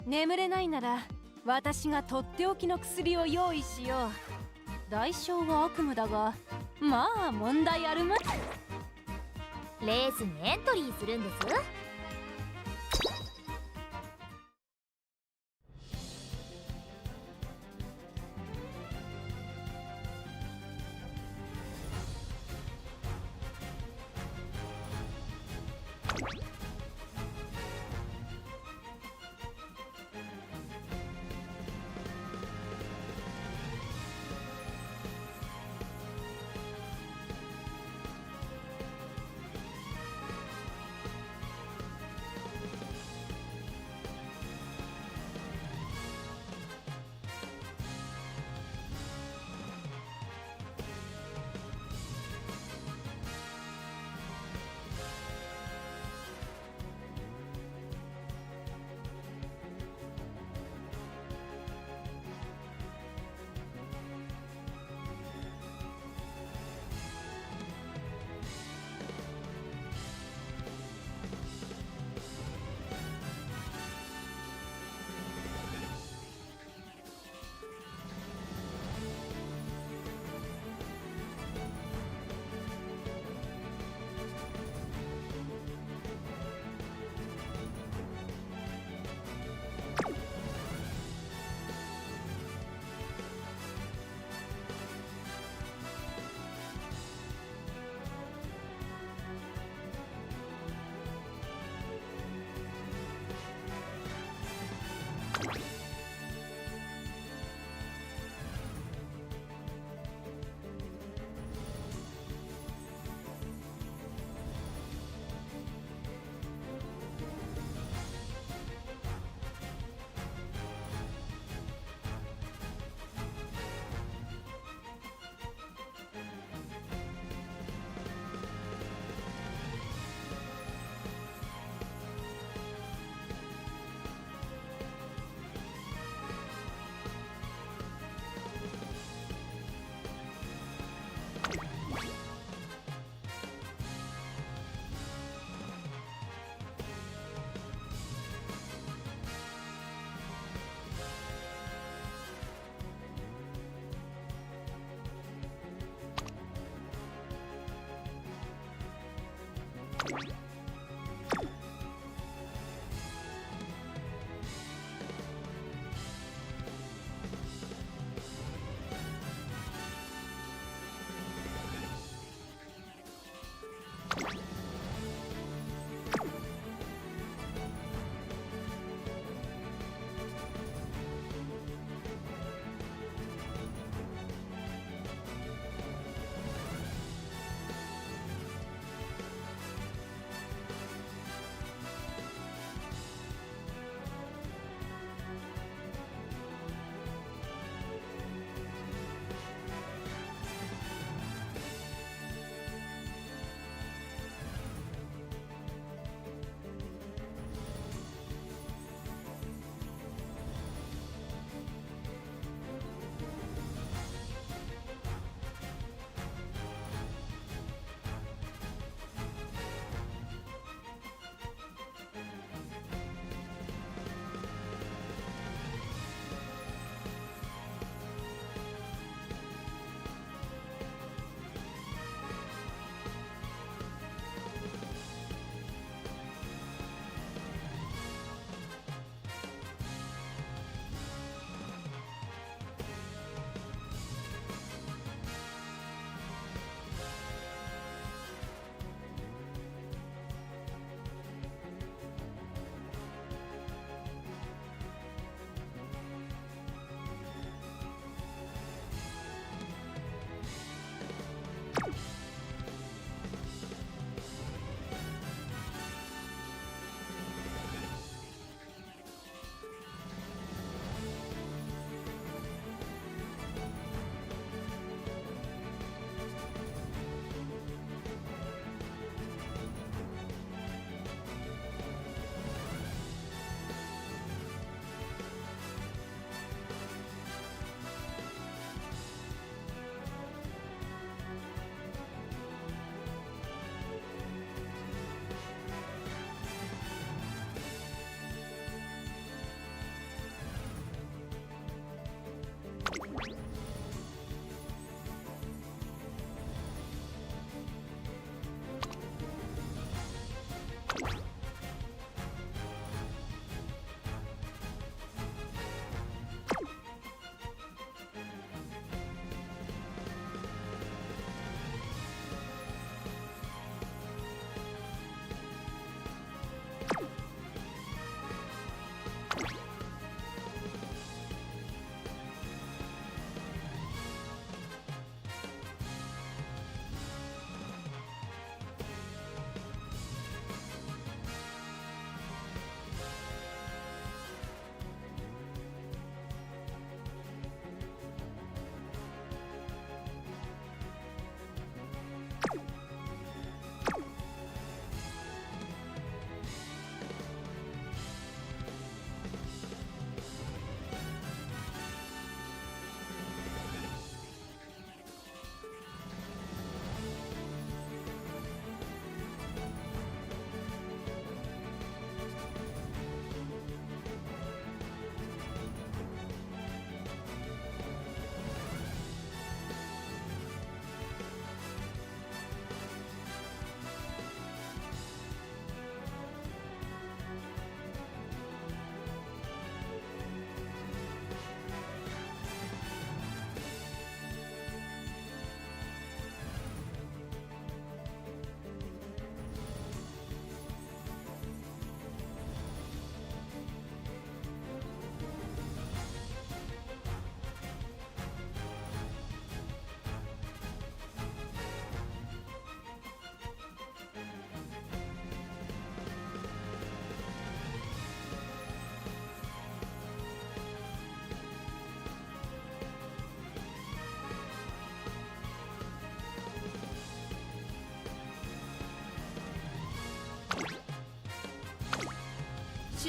眠れないなら私がとっておきの薬を用意しよう。代償は悪夢だが、まあ問題あるまい。レースにエントリーするんです。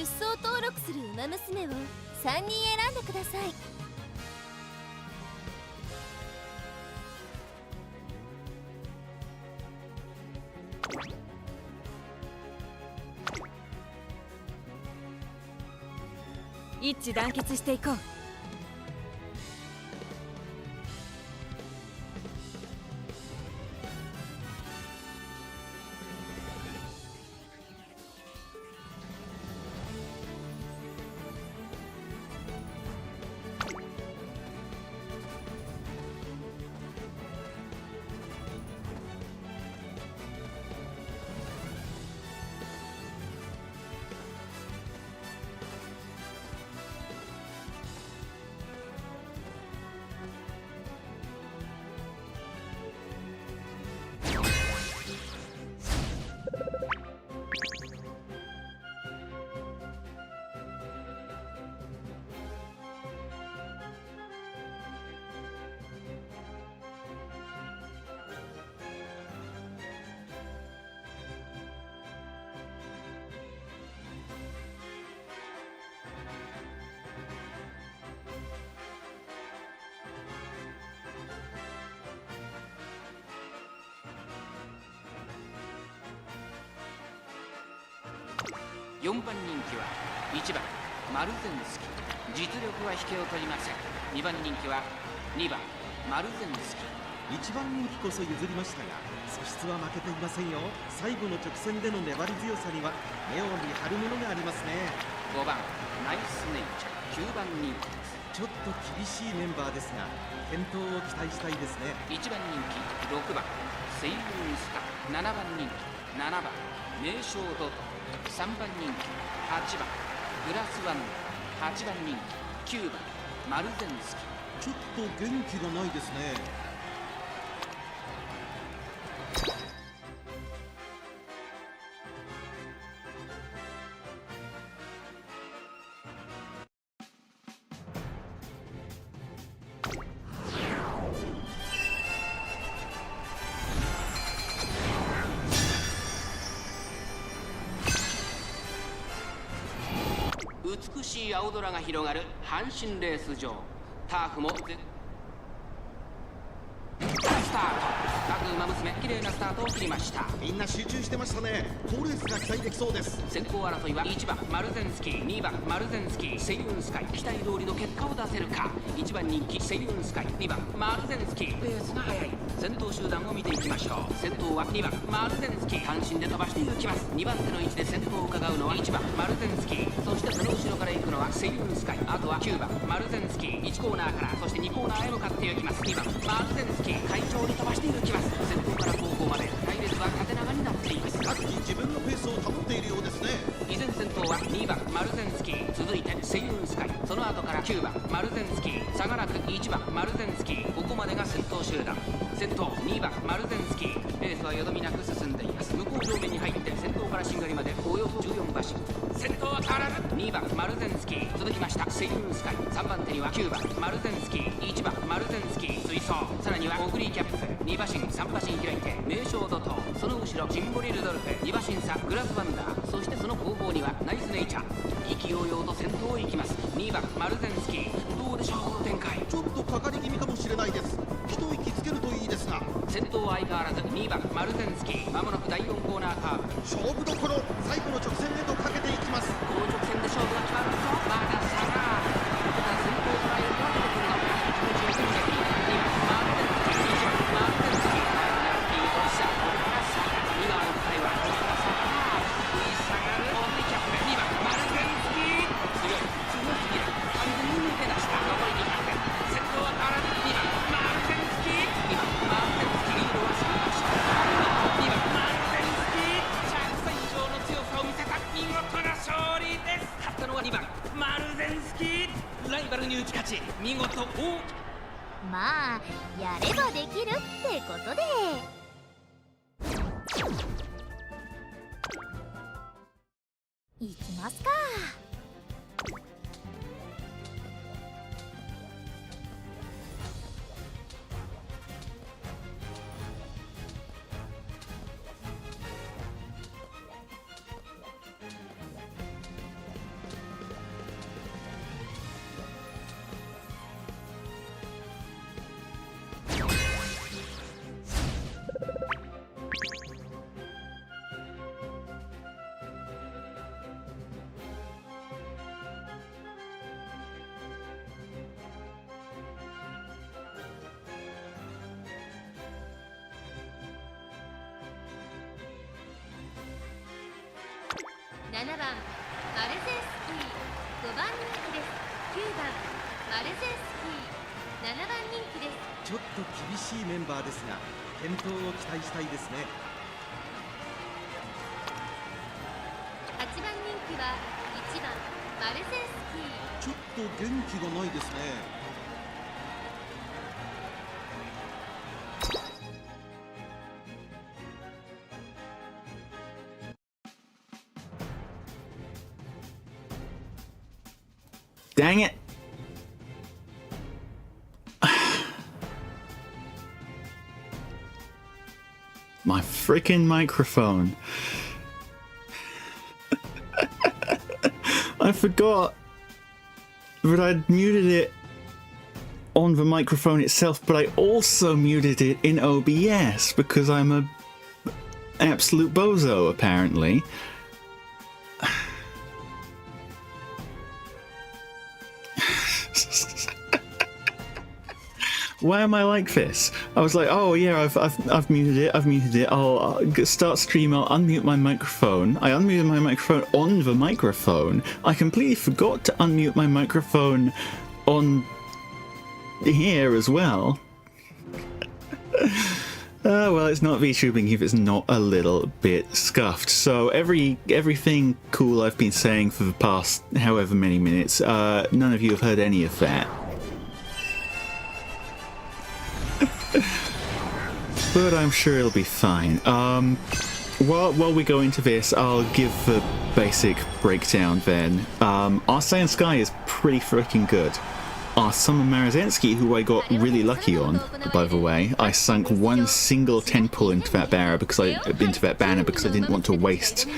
出走登録する馬娘を3人選んでください。一致団結していこう。4番人気は1番マルゼンスキ、実力は引けを取りません。2番人気は2番マルゼンスキ。1番人気こそ譲りましたが素質は負けていませんよ。最後の直線での粘り強さには目を見張るものがありますね。5番ナイスネイチャー、9番人気です。ちょっと厳しいメンバーですが健闘を期待したいですね。1番人気6番セイウンスカ、7番人気7番名将ドト、3番人気8番グラスワンダー、8番人気9番マルゼンスキ。ちょっと元気がないですね。美しい青空が広がる阪神レース場、ターフもスタート。各馬娘綺麗なスタートを切りました。みんな集中してましたね。好レースが期待できそうです。先行争いは1番マルゼンスキー、2番マルゼンスキー、セイウンスカイ、期待通りの結果を出せるか。1番人気セイウンスカイ、2番マルゼンスキー。ペースが速い。先頭集団を見ていきましょう。先頭は2番マルゼンスキー、半身で飛ばしていきます。2番手の位置で先頭を伺うのは1番マルゼンスキー、そしてその後ろから行くのはセイウンスカイ、あとは9番マルゼンスキー。1コーナーからそして2コーナーへ向かっていきます。2番マルゼンスキー、快調に飛ばしていきます。先頭から後方まで隊列は縦長になっています。各自自分のペースを保っているようですね。依然先頭は2番マルゼンスキー、続いてセイウンスカイ、その後から9番マルゼンスキー、差がなく1番マルゼンスキー、ここまでが先頭集団。先頭2番マルゼンスキー、レースはよどみなく進んでいます。向こう上面に入って先頭からしんがりまでおよそ14馬身。先頭は変わらず2番マルゼンスキー、続きましたセイウンスカイ、3番手には9番マルゼンスキー、1番マルゼンスキー追走、さらにはオグリーキャップ、2馬身3馬身開いて名将怒涛、その後ろシンボリルドルフ、2馬身差グラスワンダー、そしてその後方にはナイスネイチャー。意気揚々と先頭を行きます2番マルゼンスキー。どうでしょうこの展開。ちょっとかかり気味かもしれないです。一息つけるといいですが。先頭は相変わらず2番マルゼンスキー、まもなく第4コーナーカーブ。勝負どころ、最後の直線へとかけていきます。この直線で勝負が決まるぞ。まだ差がただ先頭から横分けてくるのか。気持ちを込めて2番マルゼンスキー、1番マルゼンスキー、狙っているとさあこれから差が2番の2人はこれから差が食い下がるオンリーキャップ、2番マルゼンスキー、強すぎる、完全に抜け出した。残り200点、先頭は変わらず2番マルゼンスキー、2番マルゼンスキー、リードは3馬身、2番マルゼンスキー、着差以上の強さを見せた見事な勝利です。勝ったのは2番マルゼンスキー、ライバルに打ち勝ち見事まあやればできるってことでいきますか。7番マルゼンスキー、5番人気です。9番マルゼンスキー、7番人気です。ちょっと厳しいメンバーですが健闘を期待したいですね。8番人気は1番マルゼンスキー。ちょっと元気がないですね。Dang it! My freaking microphone. I forgot that I'd muted it on the microphone itself, but I also muted it in OBS because I'm a absolute bozo, apparently. Why am I like this? I was like, oh yeah, I've muted it. I'll start stream. I'll unmute my microphone. I unmuted my microphone on the microphone. I completely forgot to unmute my microphone on here as well. Well, it's not VTubing if it's not a little bit scuffed. So everything cool I've been saying for the past however many minutes, none of you have heard any of that. But I'm sure it'll be fine. While we go into this, I'll give the basic breakdown then. Our Seiun Sky is pretty freaking good. Our Summer Maruzensky, who I got really lucky on, by the way, I sunk one single 10 pull into that banner because I didn't want to waste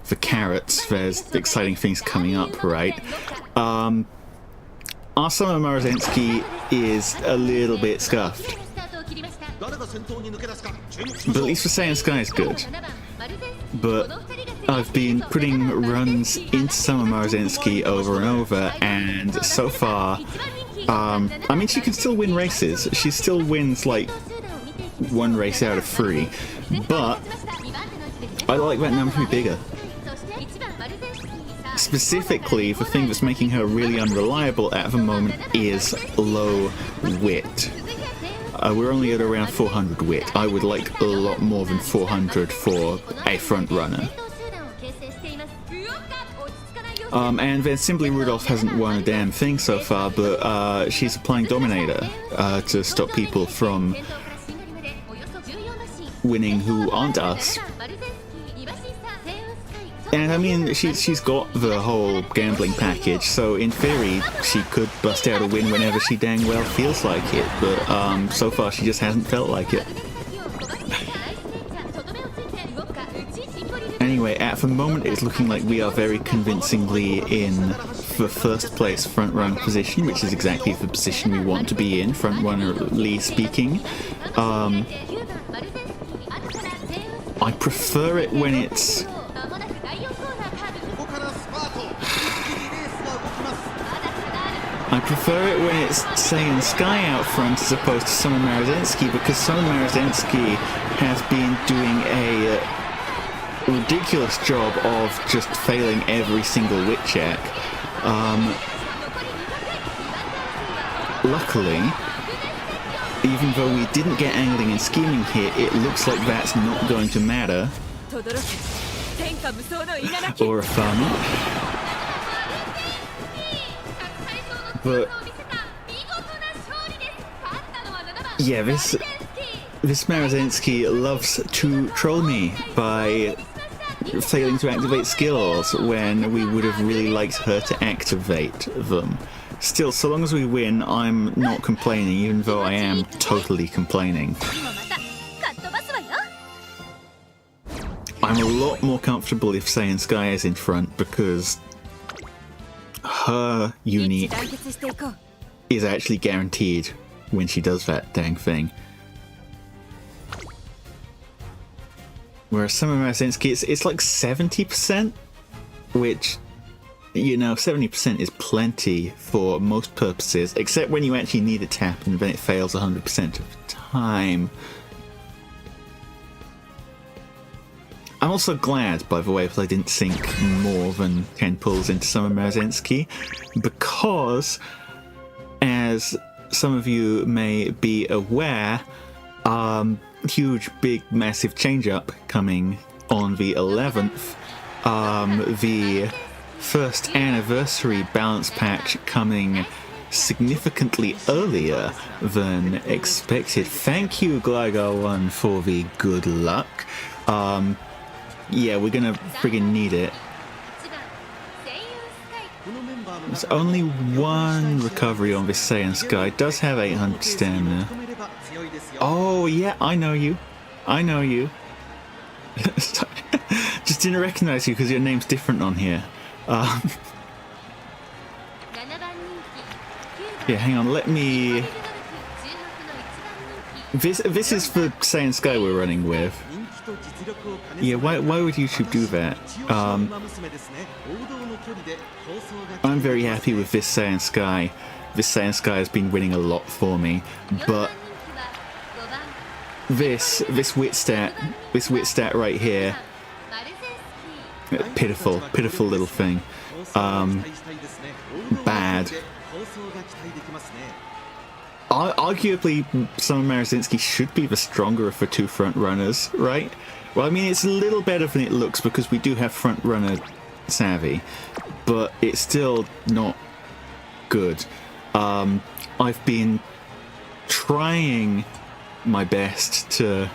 the carrots. There's exciting things coming up, right? Our Summer Maruzensky is a little bit scuffed. But at least the Seiun Sky is good. But I've been putting runs into Summer Maruzensky over and over, and so far, I mean, she can still win races. She still wins like 1 race out of 3, but I like that number to be bigger. Specifically, the thing that's making her really unreliable at the moment is low wit. We're only at around 400 wit. I would like a lot more than 400 for a front runner. And then Symboli Rudolf hasn't won a damn thing so far, but she's applying Dominator to stop people from winning who aren't us. And I mean, she's got the whole gambling package, so in theory she could bust out a win whenever she dang well feels like it, but so far she just hasn't felt like it. Anyway, at the moment it's looking like we are very convincingly in the first place front runner position, which is exactly the position we want to be in, front runnerly speaking. I prefer it when it's Seiun Sky out front as opposed to Summer Maruzensky, because Summer Maruzensky has been doing a ridiculous job of just failing every single wit check. Luckily, even though we didn't get angling and scheming here, it looks like that's not going to matter. Or a fun. But yeah, this Maruzensky loves to troll me by failing to activate skills when we would have really liked her to activate them. Still, so long as we win, I'm not complaining, even though I am totally complaining. I'm a lot more comfortable if Seiun Sky is in front, because her unique is actually guaranteed when she does that dang thing. Whereas Summer Maruzensky, it's like 70%, which, you know, 70% is plenty for most purposes, except when you actually need a tap and then it fails 100% of the time. I'm also glad, by the way, that I didn't sink more than 10 pulls into Summer Maruzensky, because, as some of you may be aware, huge, big, massive change-up coming on the 11th. The first anniversary balance patch coming significantly earlier than expected. Thank you, Gligar1, for the good luck. Yeah, we're gonna friggin' need it. There's only one recovery on this Seiun Sky. It does have 800 stamina. Oh, yeah, I know you. I know you. Just didn't recognize you because your name's different on here. Yeah, hang on, let me... This is the Seiun Sky we're running with. Yeah, why would YouTube do that? I'm very happy with this Seiun Sky. This Seiun Sky has been winning a lot for me, but this wit stat right here, pitiful little thing. Bad. Arguably, Summer Maruzensky should be the stronger of the two front runners, right? Well, I mean, it's a little better than it looks because we do have front runner savvy, but it's still not good. I've been trying my best to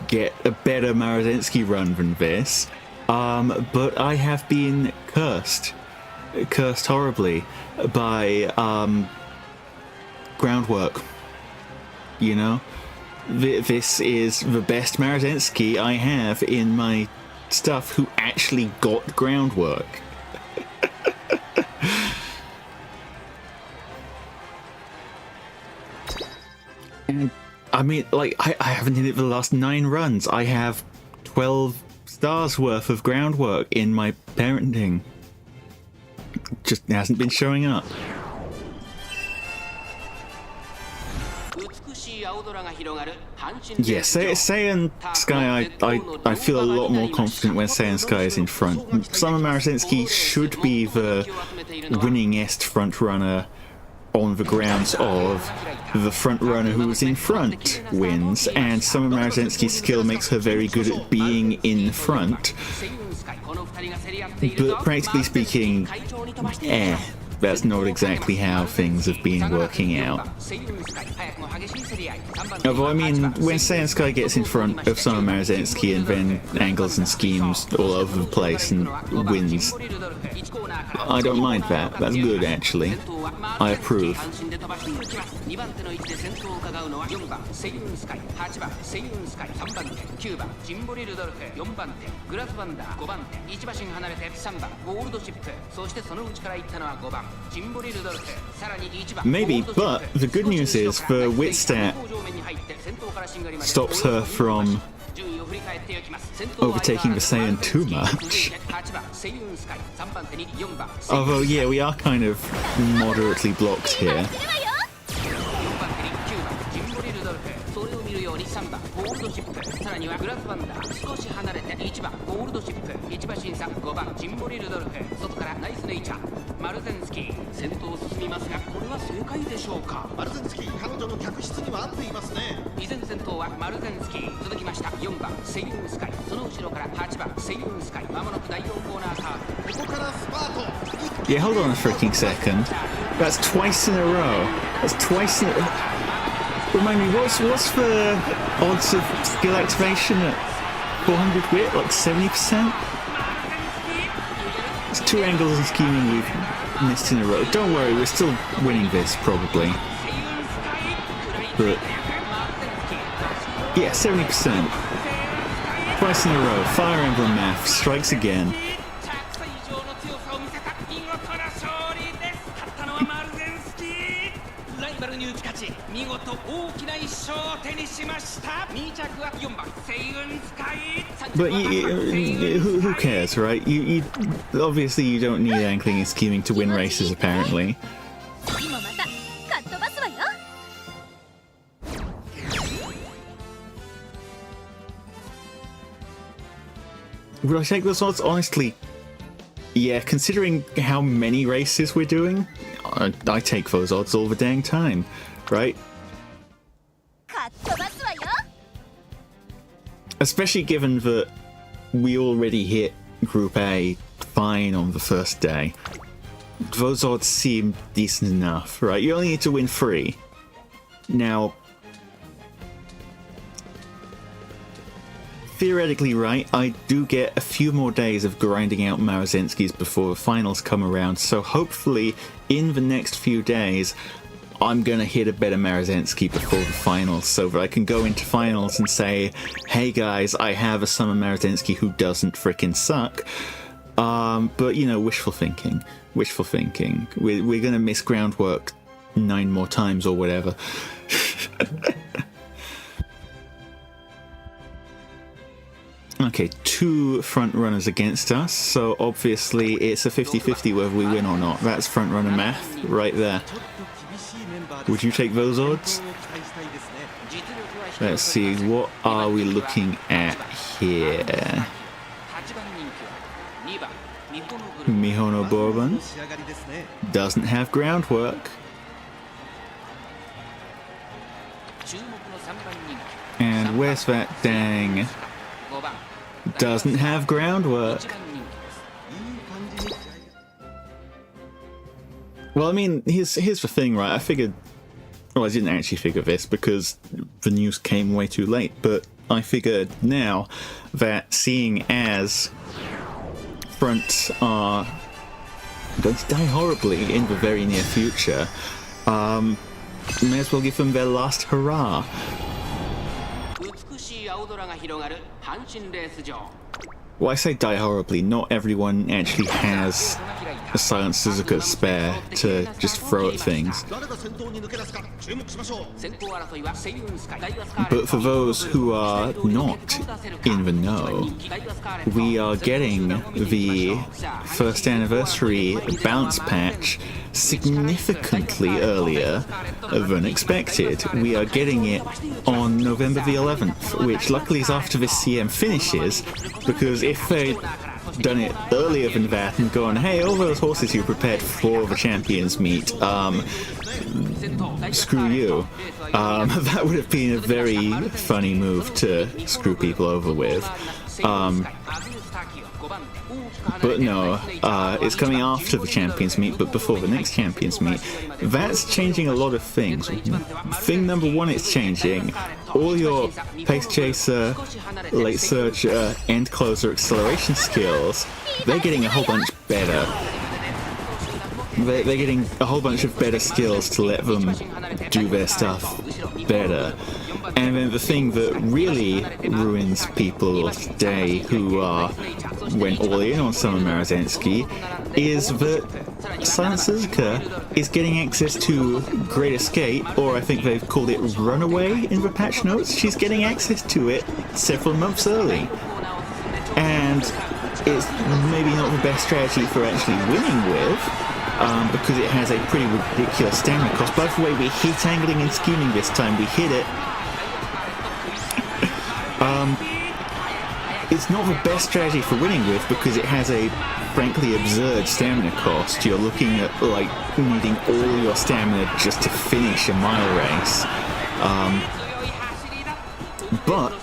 get a better Maruzensky run than this, but I have been cursed horribly by groundwork. You know, this is the best Maruzensky I have in my stuff who actually got groundwork. And I mean, like, I haven't hit it for the last 9 runs. I have 12 stars worth of groundwork in my parenting. Just hasn't been showing up. Yeah, Seiun Sky, I feel a lot more confident when Seiun Sky is in front. Summer Maruzensky should be the winningest front runner on the grounds of the front runner who is in front wins, and Summer Maruzensky's skill makes her very good at being in front. But practically speaking, that's not exactly how things have been working out. Although, I mean, when Seiun Sky gets in front of Summer Maruzensky and then angles and schemes all over the place and wins, I don't mind that. That's good, actually. I approve. Maybe, but the good news is the wit stat stops her from overtaking the Seiun too much. Although, yeah, we are kind of moderately blocked here. Yeah, hold on a freaking second. That's twice in a row. That's twice in a row. Remind me, what's the odds of skill activation at 400 wit? Like 70%? It's 2 angles and scheming we've missed in a row. Don't worry, we're still winning this, probably. But yeah, 70%. Twice in a row. Fire Emblem Math strikes again. But who cares, right? You obviously you don't need angling and scheming to win races, apparently. Would I take those odds? Honestly, yeah, considering how many races we're doing, I take those odds all the dang time, right? Especially given that we already hit Group A fine on the first day. Those odds seem decent enough, right? You only need to win 3. Now, theoretically, right, I do get a few more days of grinding out Maruzensky's before the finals come around, so hopefully in the next few days I'm gonna hit a better Maruzensky before the finals so that I can go into finals and say, hey guys, I have a Summer Maruzensky who doesn't frickin' suck. But you know, wishful thinking. Wishful thinking. We're gonna miss groundwork 9 more times or whatever. Okay, 2 front runners against us, so obviously it's a 50-50 whether we win or not. That's front runner math right there. Would you take those odds? Let's see, what are we looking at here? Mihono Bourbon doesn't have groundwork. And where's that dang? Doesn't have groundwork. Well, I mean, here's the thing, right? I figured... Well, I didn't actually figure this because the news came way too late, but I figured now that seeing as fronts are going to die horribly in the very near future, may as well give them their last hurrah. Well, I say die horribly, not everyone actually has a Silent Suzuka spare to just throw at things. But for those who are not in the know, we are getting the first anniversary bounce patch significantly earlier than expected. We are getting it on November the 11th, which luckily is after this CM finishes, because if they'd done it earlier than that and gone, hey, all those horses you prepared for the champions meet, screw you, that would have been a very funny move to screw people over with. But no, it's coming after the champions meet, but before the next champions meet. That's changing a lot of things. Thing number 1 it's changing. All your pace chaser, late surger, end closer acceleration skills, they're getting a whole bunch better. They're getting a whole bunch of better skills to let them do their stuff better. And then the thing that really ruins people's day who went all in on Summer Maruzensky is that Silent Suzuka is getting access to Great Escape, or I think they've called it Runaway in the patch notes. She's getting access to it several months early. And it's maybe not the best strategy for actually winning with, because it has a pretty ridiculous stamina cost. By the way, we're hit angling and scheming this time. We hit it. It's not the best strategy for winning with because it has a frankly absurd stamina cost. You're looking at like needing all your stamina just to finish a mile race. But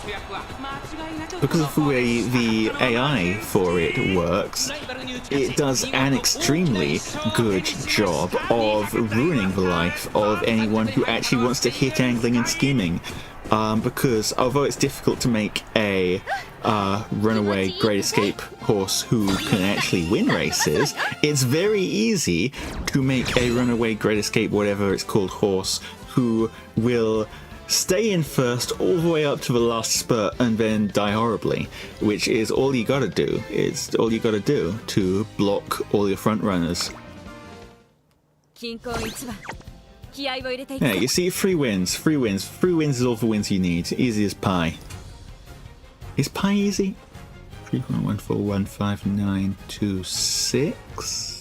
because of the way the AI for it works, it does an extremely good job of ruining the life of anyone who actually wants to hit angling and scheming. Because although it's difficult to make a runaway Great Escape horse who can actually win races, it's very easy to make a runaway Great Escape, whatever it's called, horse who will stay in first all the way up to the last spurt and then die horribly, which is all you gotta do. It's all you gotta do to block all your front runners. Yeah, you see, 3 wins. 3 wins is all the wins you need. Easy as pie. Is pie easy? 3.1415926.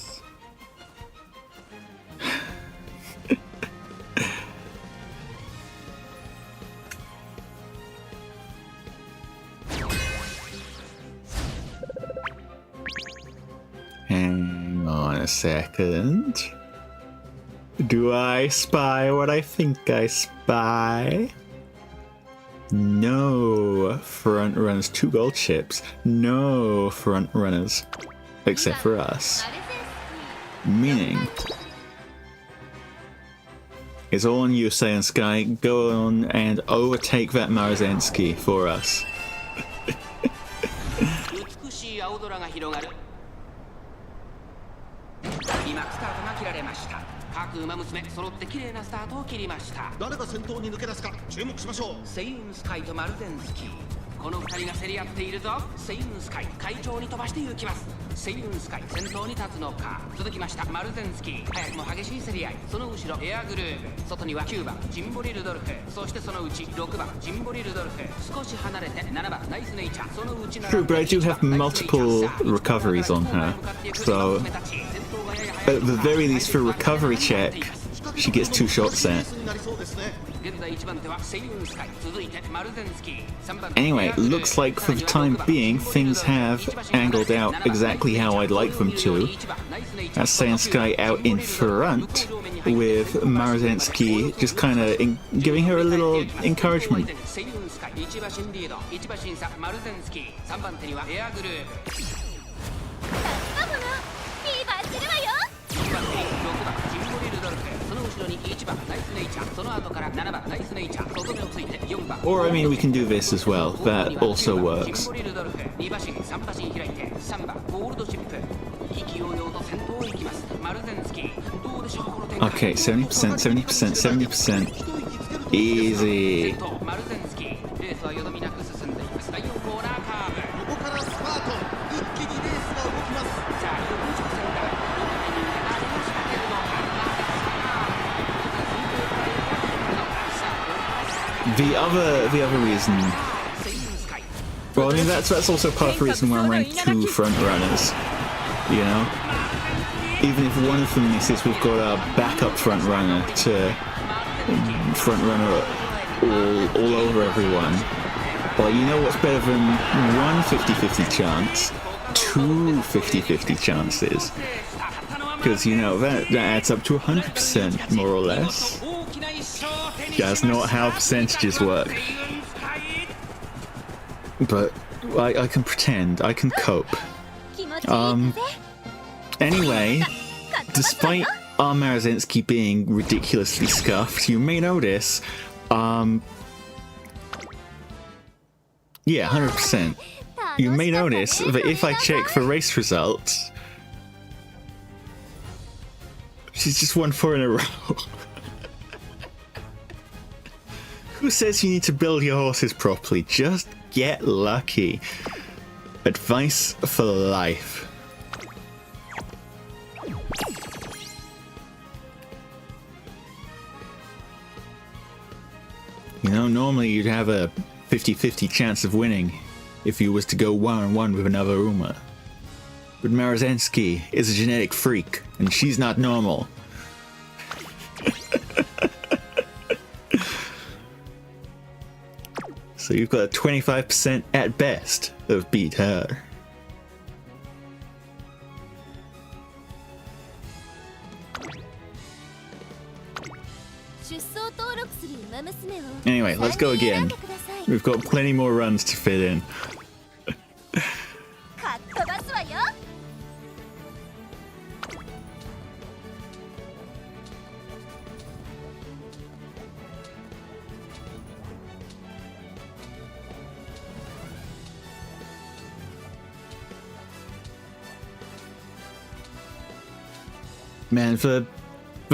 second. Do I spy what I think I spy? No front runners, 2 gold chips. No front runners, except for us. Meaning, it's all on you, Seiun Sky. Go on and overtake that Maruzensky for us. 美しい青空が広がる。今スタートが切られました。各馬娘揃って綺麗なスタートを切りました。誰が先頭に抜け出すか注目しましょう。セイウンスカイとマルゼンスキー、この2人が競り合っているぞ。セイウンスカイ会長に飛ばして行きます。セイウンスカイ先頭に立つのか。続きましたマルゼンスキー、早くも激しい競り合い。その後ろエアグルーヴ、外には9番ジンボリルドルフ、そしてそのうち6番ジンボリルドルフ、少し離れて7番ナイスネイチャー、そのうち True, but I do have multiple recoveries on her, so at the very least for recovery check, she gets 2 shots at. Anyway, looks like for the time being, things have angled out exactly how I'd like them to. That's Seiun Sky out in front, with Maruzensky just kind of giving her a little encouragement. Or, I mean, we can do this as well. That also works. Okay, 70%, 70%, 70%. Easy. The other reason, well, I mean that's also part of the reason why I'm running 2 front runners. You know, even if one of them misses, we've got our backup front runner to front runner all over everyone. But you know what's better than 1 50-50 chance? 2 50-50 chances. Because you know that adds up to 100% more or less. That's not how percentages work. But I can pretend, I can cope. Anyway, despite our Maruzensky being ridiculously scuffed, you may notice, yeah, 100%. You may notice that if I check for race results, she's just won 4 in a row. Who says you need to build your horses properly? Just get lucky. Advice for life. You know, normally you'd have a 50-50 chance of winning if you was to go 1-on-1 with another Uma. But Maruzensky is a genetic freak, and she's not normal. So you've got a 25% at best of beat her. Anyway, let's go again. We've got plenty more runs to fit in. Man, the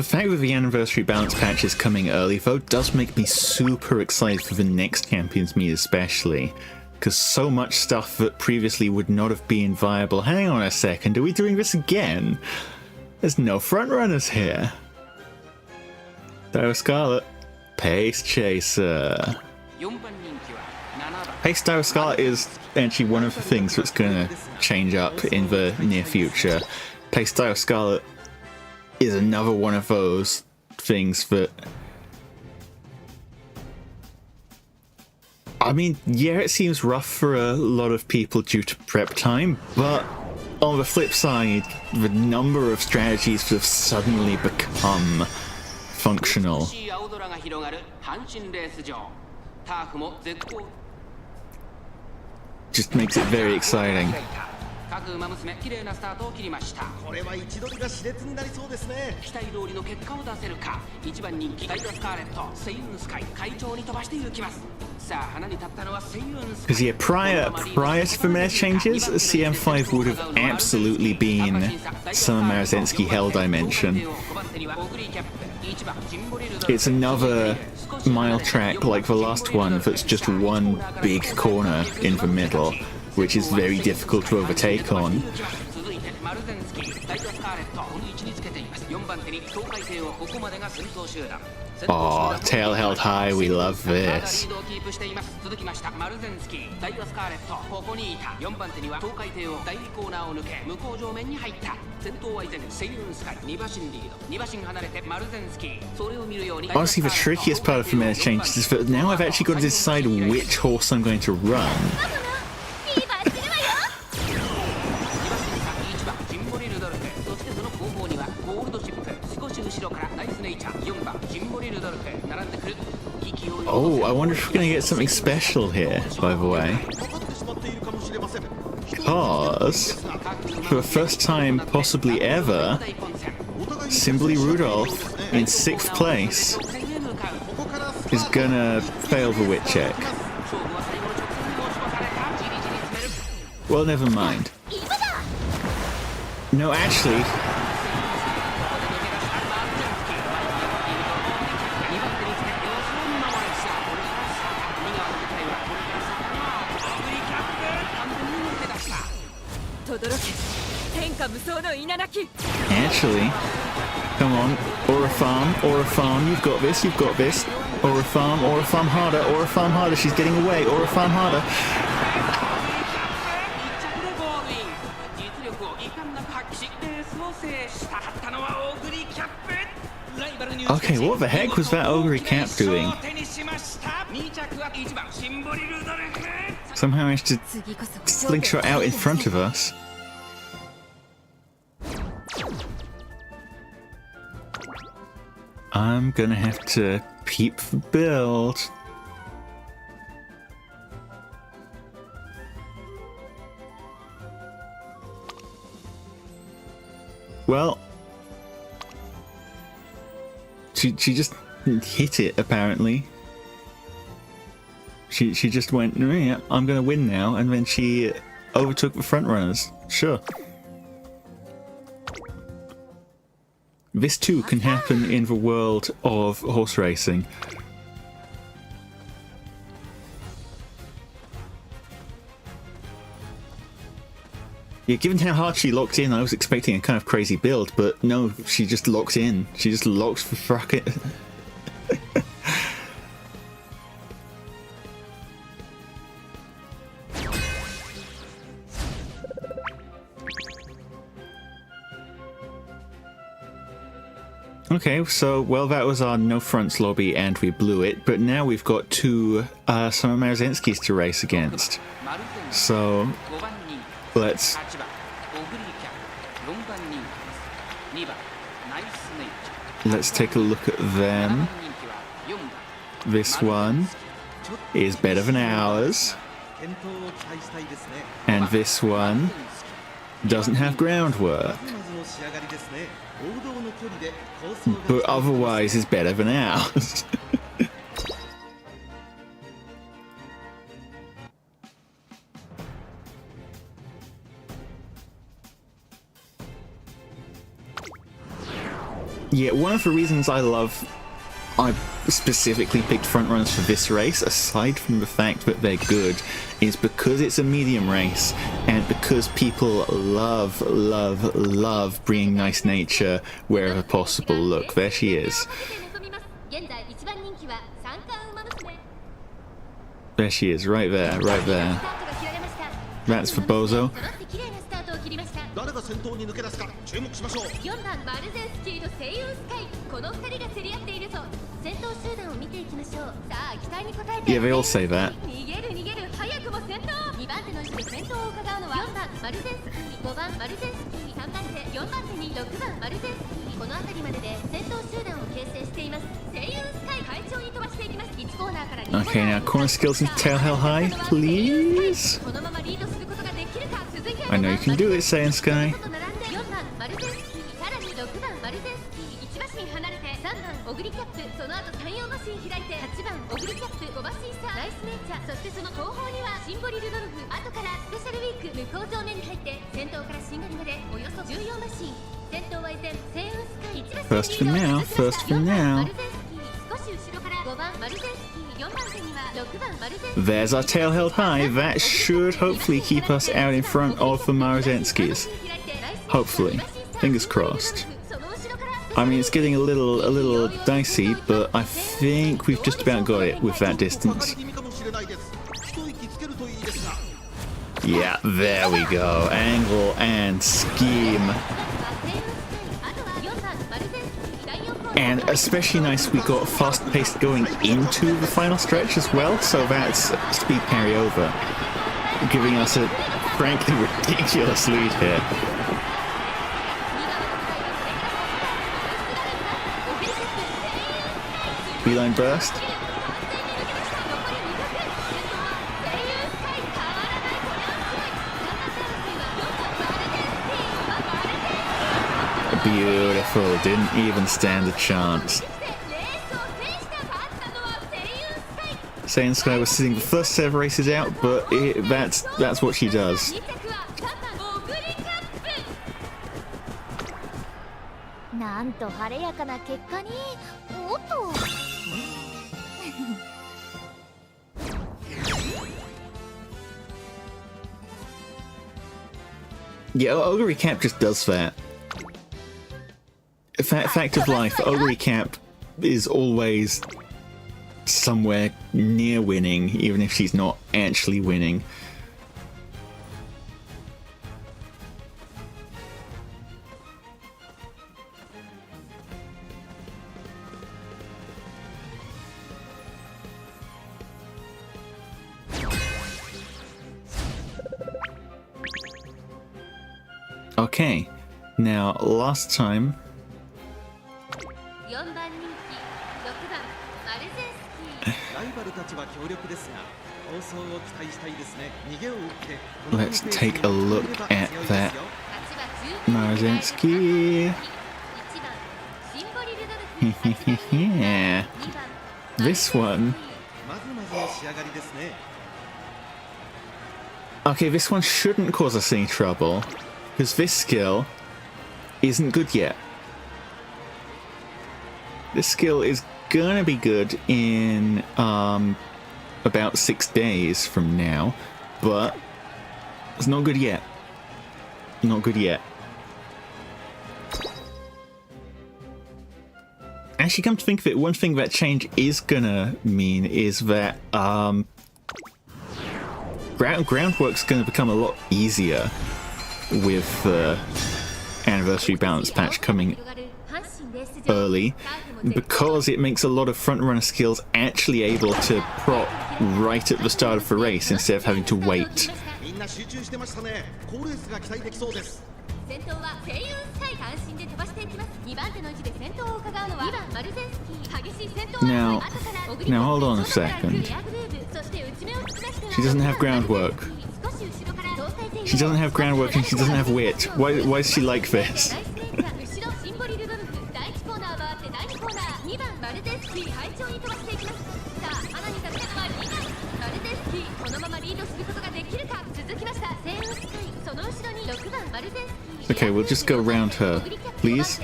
fact that the anniversary balance patch is coming early, though, does make me super excited for the next Champions Meet especially. Because so much stuff that previously would not have been viable. Hang on a second, are we doing this again? There's no frontrunners here. Dire Scarlet. Pace Chaser. Pace Dire Scarlet is actually one of the things that's going to change up in the near future. Pace Dire Scarlet is another one of those things that, I mean, yeah, it seems rough for a lot of people due to prep time, but on the flip side, the number of strategies have suddenly become functional. Just makes it very exciting. 各馬娘綺麗なスタートを切りました。これは位置取りが熾烈になりそうですね。期待通りの結果を出せるか。1番人気ダイヤスカーレット、セイウンスカイ、快調に飛ばしていきます。さあ花に立ったのはセイウンスカイ。Because yeah, prior to the meta changes, CM5 would have absolutely been some Maruzensky Hell Dimension. It's another mile track like the last one that's just one big corner in the middle, which is very difficult to overtake on. Oh, tail held high, we love this. Honestly, the trickiest part of the meta changes is that now I've actually got to decide which horse I'm going to run. Oh, I wonder if we're going to get something special here, by the way. Because, for the first time possibly ever, Symboli Rudolf, in 6th place, is gonna fail the wit check. Well, never mind. No, actually... Actually, come on, Orifam, you've got this, Orifam harder, she's getting away, Orifam harder. Okay, what the heck was that Ogre Cap doing? Somehow managed to slingshot out in front of us. I'm gonna have to peep the build. Well, she just hit it apparently. She just went, yeah, I'm gonna win now, and then she overtook the front runners. Sure. This too can happen in the world of horse racing. Yeah, given how hard she locked in, I was expecting a kind of crazy build, but no, she just locked in. She just locked the bracket. Okay, so, well, that was our no fronts lobby and we blew it, but now we've got two some of Maruzensky's to race against. So, let's take a look at them. This one is better than ours, and this one doesn't have groundwork, but otherwise is better than ours. Yeah, one of the reasons I specifically picked frontrunners for this race, aside from the fact that they're good, is because it's a medium race, and because people love bringing nice nature wherever possible. Look, there she is. There she is, right there, right there. That's for Bozo. 誰が先頭に抜け出すか注目しましょう。4番マルゼンスキーとセイウンスカイ、この2人が競り合っているぞ。先頭集団を見ていきましょう。さあ期待に応えて。 Yeah, they all say that. 逃げる逃げる、早くも先頭。2番手の位置で先頭を伺うのは4番マルゼンスキー。5番マルゼンスキー、3番手4番手に6番マルゼンスキー。この辺りまでで戦闘集団を形成しています。声優スカイ会長に飛ばしていきます。1コーナーから2コーナー。 Okay, now corner skills and tail held high, please. このままリードすることができるか。続いて I know you can do it, Seiun Sky. 4番マルゼンスキー、さらに6番マルゼンスキー、1馬身離れて3番オグリキャップ、その後3、4馬身開いて8番オグリキャップ、5馬身差ナイスネイチャー、そしてその後方にはシンボリルドルフ、後からスペシャルウィーク向こう上面に入って先頭からしんがりまでおよそ14馬身。先頭は依然セイウンスカイ1馬身 First for now, first for now. マルゼンスキー、少し後ろから5番マルゼンスキー、4番手には6番マルゼンスキー。 There's our tail held high. That should hopefully keep us out in front of the Maruzensky's. Hopefully. Fingers crossed. I mean, it's getting a little dicey, but I think we've just about got it with that distance. Yeah, there we go. Angle and scheme. And especially nice we got fast pace going into the final stretch as well, so that's speed carryover, giving us a frankly ridiculous lead here. Beeline burst. Beautiful, didn't even stand a chance. Seiun Sky was sitting the first set of races out, but that's what she does. Yeah, Ogre Cap just does that. Fact of life, Ogre Cap is always somewhere near winning, even if she's not actually winning. Okay, now last time. 4番人気6番マルゼンスキー。ライバルたちは強力ですが、好走を期待したいですね。逃げを打って。 Let's take a look at that Maruzensky. Yeah, this one. Okay, this one shouldn't cause us any trouble, because this skill isn't good yet. This skill is gonna be good in about 6 days from now, but it's not good yet. Not good yet. Actually, come to think of it, one thing that change is gonna mean is that groundwork's gonna become a lot easier with the anniversary balance patch coming early, because it makes a lot of frontrunner skills actually able to prop right at the start of the race instead of having to wait. 先頭はセイウンスカイ単身で飛ばしていきます。2番手の位置で先頭を伺うのは2番マルゼンスキー。激しい先頭 Now, hold on a second. She doesn't have groundwork. She doesn't have groundwork and she doesn't have wit. Why is she like this? シンボリルドルフ第1コーナー回って第2コーナー2番マルゼンスキー快調に飛ばしていきます。さあ、花に立ったのは2番マルゼンスキー。このままリードすることができるか。続きましたセイウンスカイ、その後ろに6番マルゼンスキー。 Okay, we'll just go around her. Please?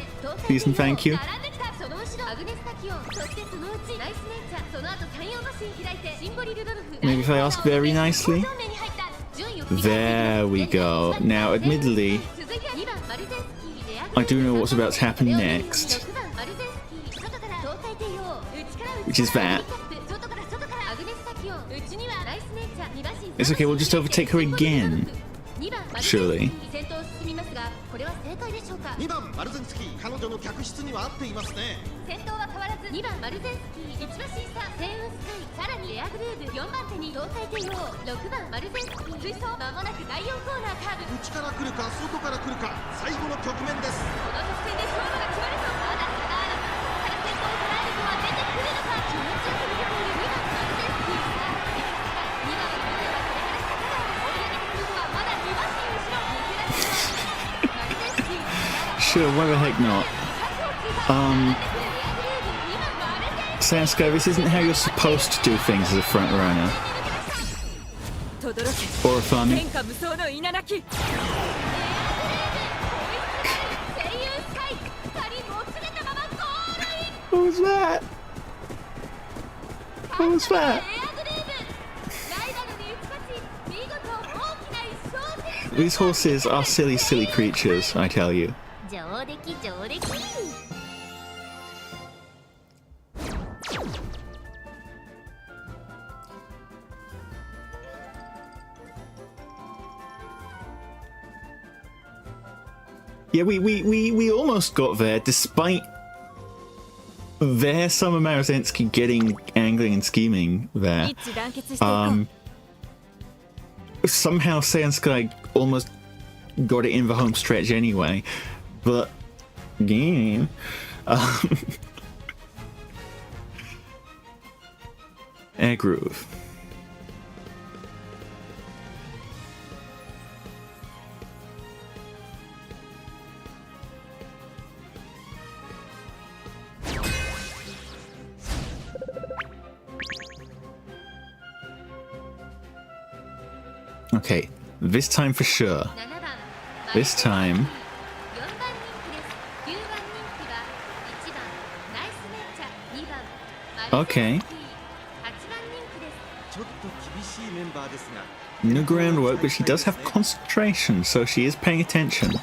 Please and thank you. Maybe if I ask very nicely? There we go. Now, admittedly, I do know what's about to happen next, which is that. It's okay, we'll just overtake her again. Surely. が、これは正解でしょうか。2番マルゼンスキー、彼女の客室には合っていますね。先頭は変わらず2番マルゼンスキー、1馬身差セイウンスカイ、さらにレアグルーブ、4番手に胴体帝王、6番マルゼンスキー、追走、まもなく第4コーナーカーブ。内から来るか外から来るか、最後の局面です。この直線で勝負が決まると、まだ差がある。ここから先頭を捉える子は出てくるのか。気持ちよく逃げている2番マルゼンスキー、さあ2番のルーはこれから坂川を追い上げてくるのはまだ2馬身後ろ。抜け出すのはマルゼンスキー。 Sure, why the heck not? Sasuke, this isn't how you're supposed to do things as a front runner. Or a farming. What was that? What was that? These horses are silly, silly creatures, I tell you. 上出来上出来。Yeah, we almost got there, despite their Summer Maruzensky getting angling and scheming there. Somehow Seiun Sky almost got it in the home stretch anyway, but yeah. Air Groove. Okay, this time for sure. This time. Okay. No groundwork, but she does have concentration, so she is paying attention.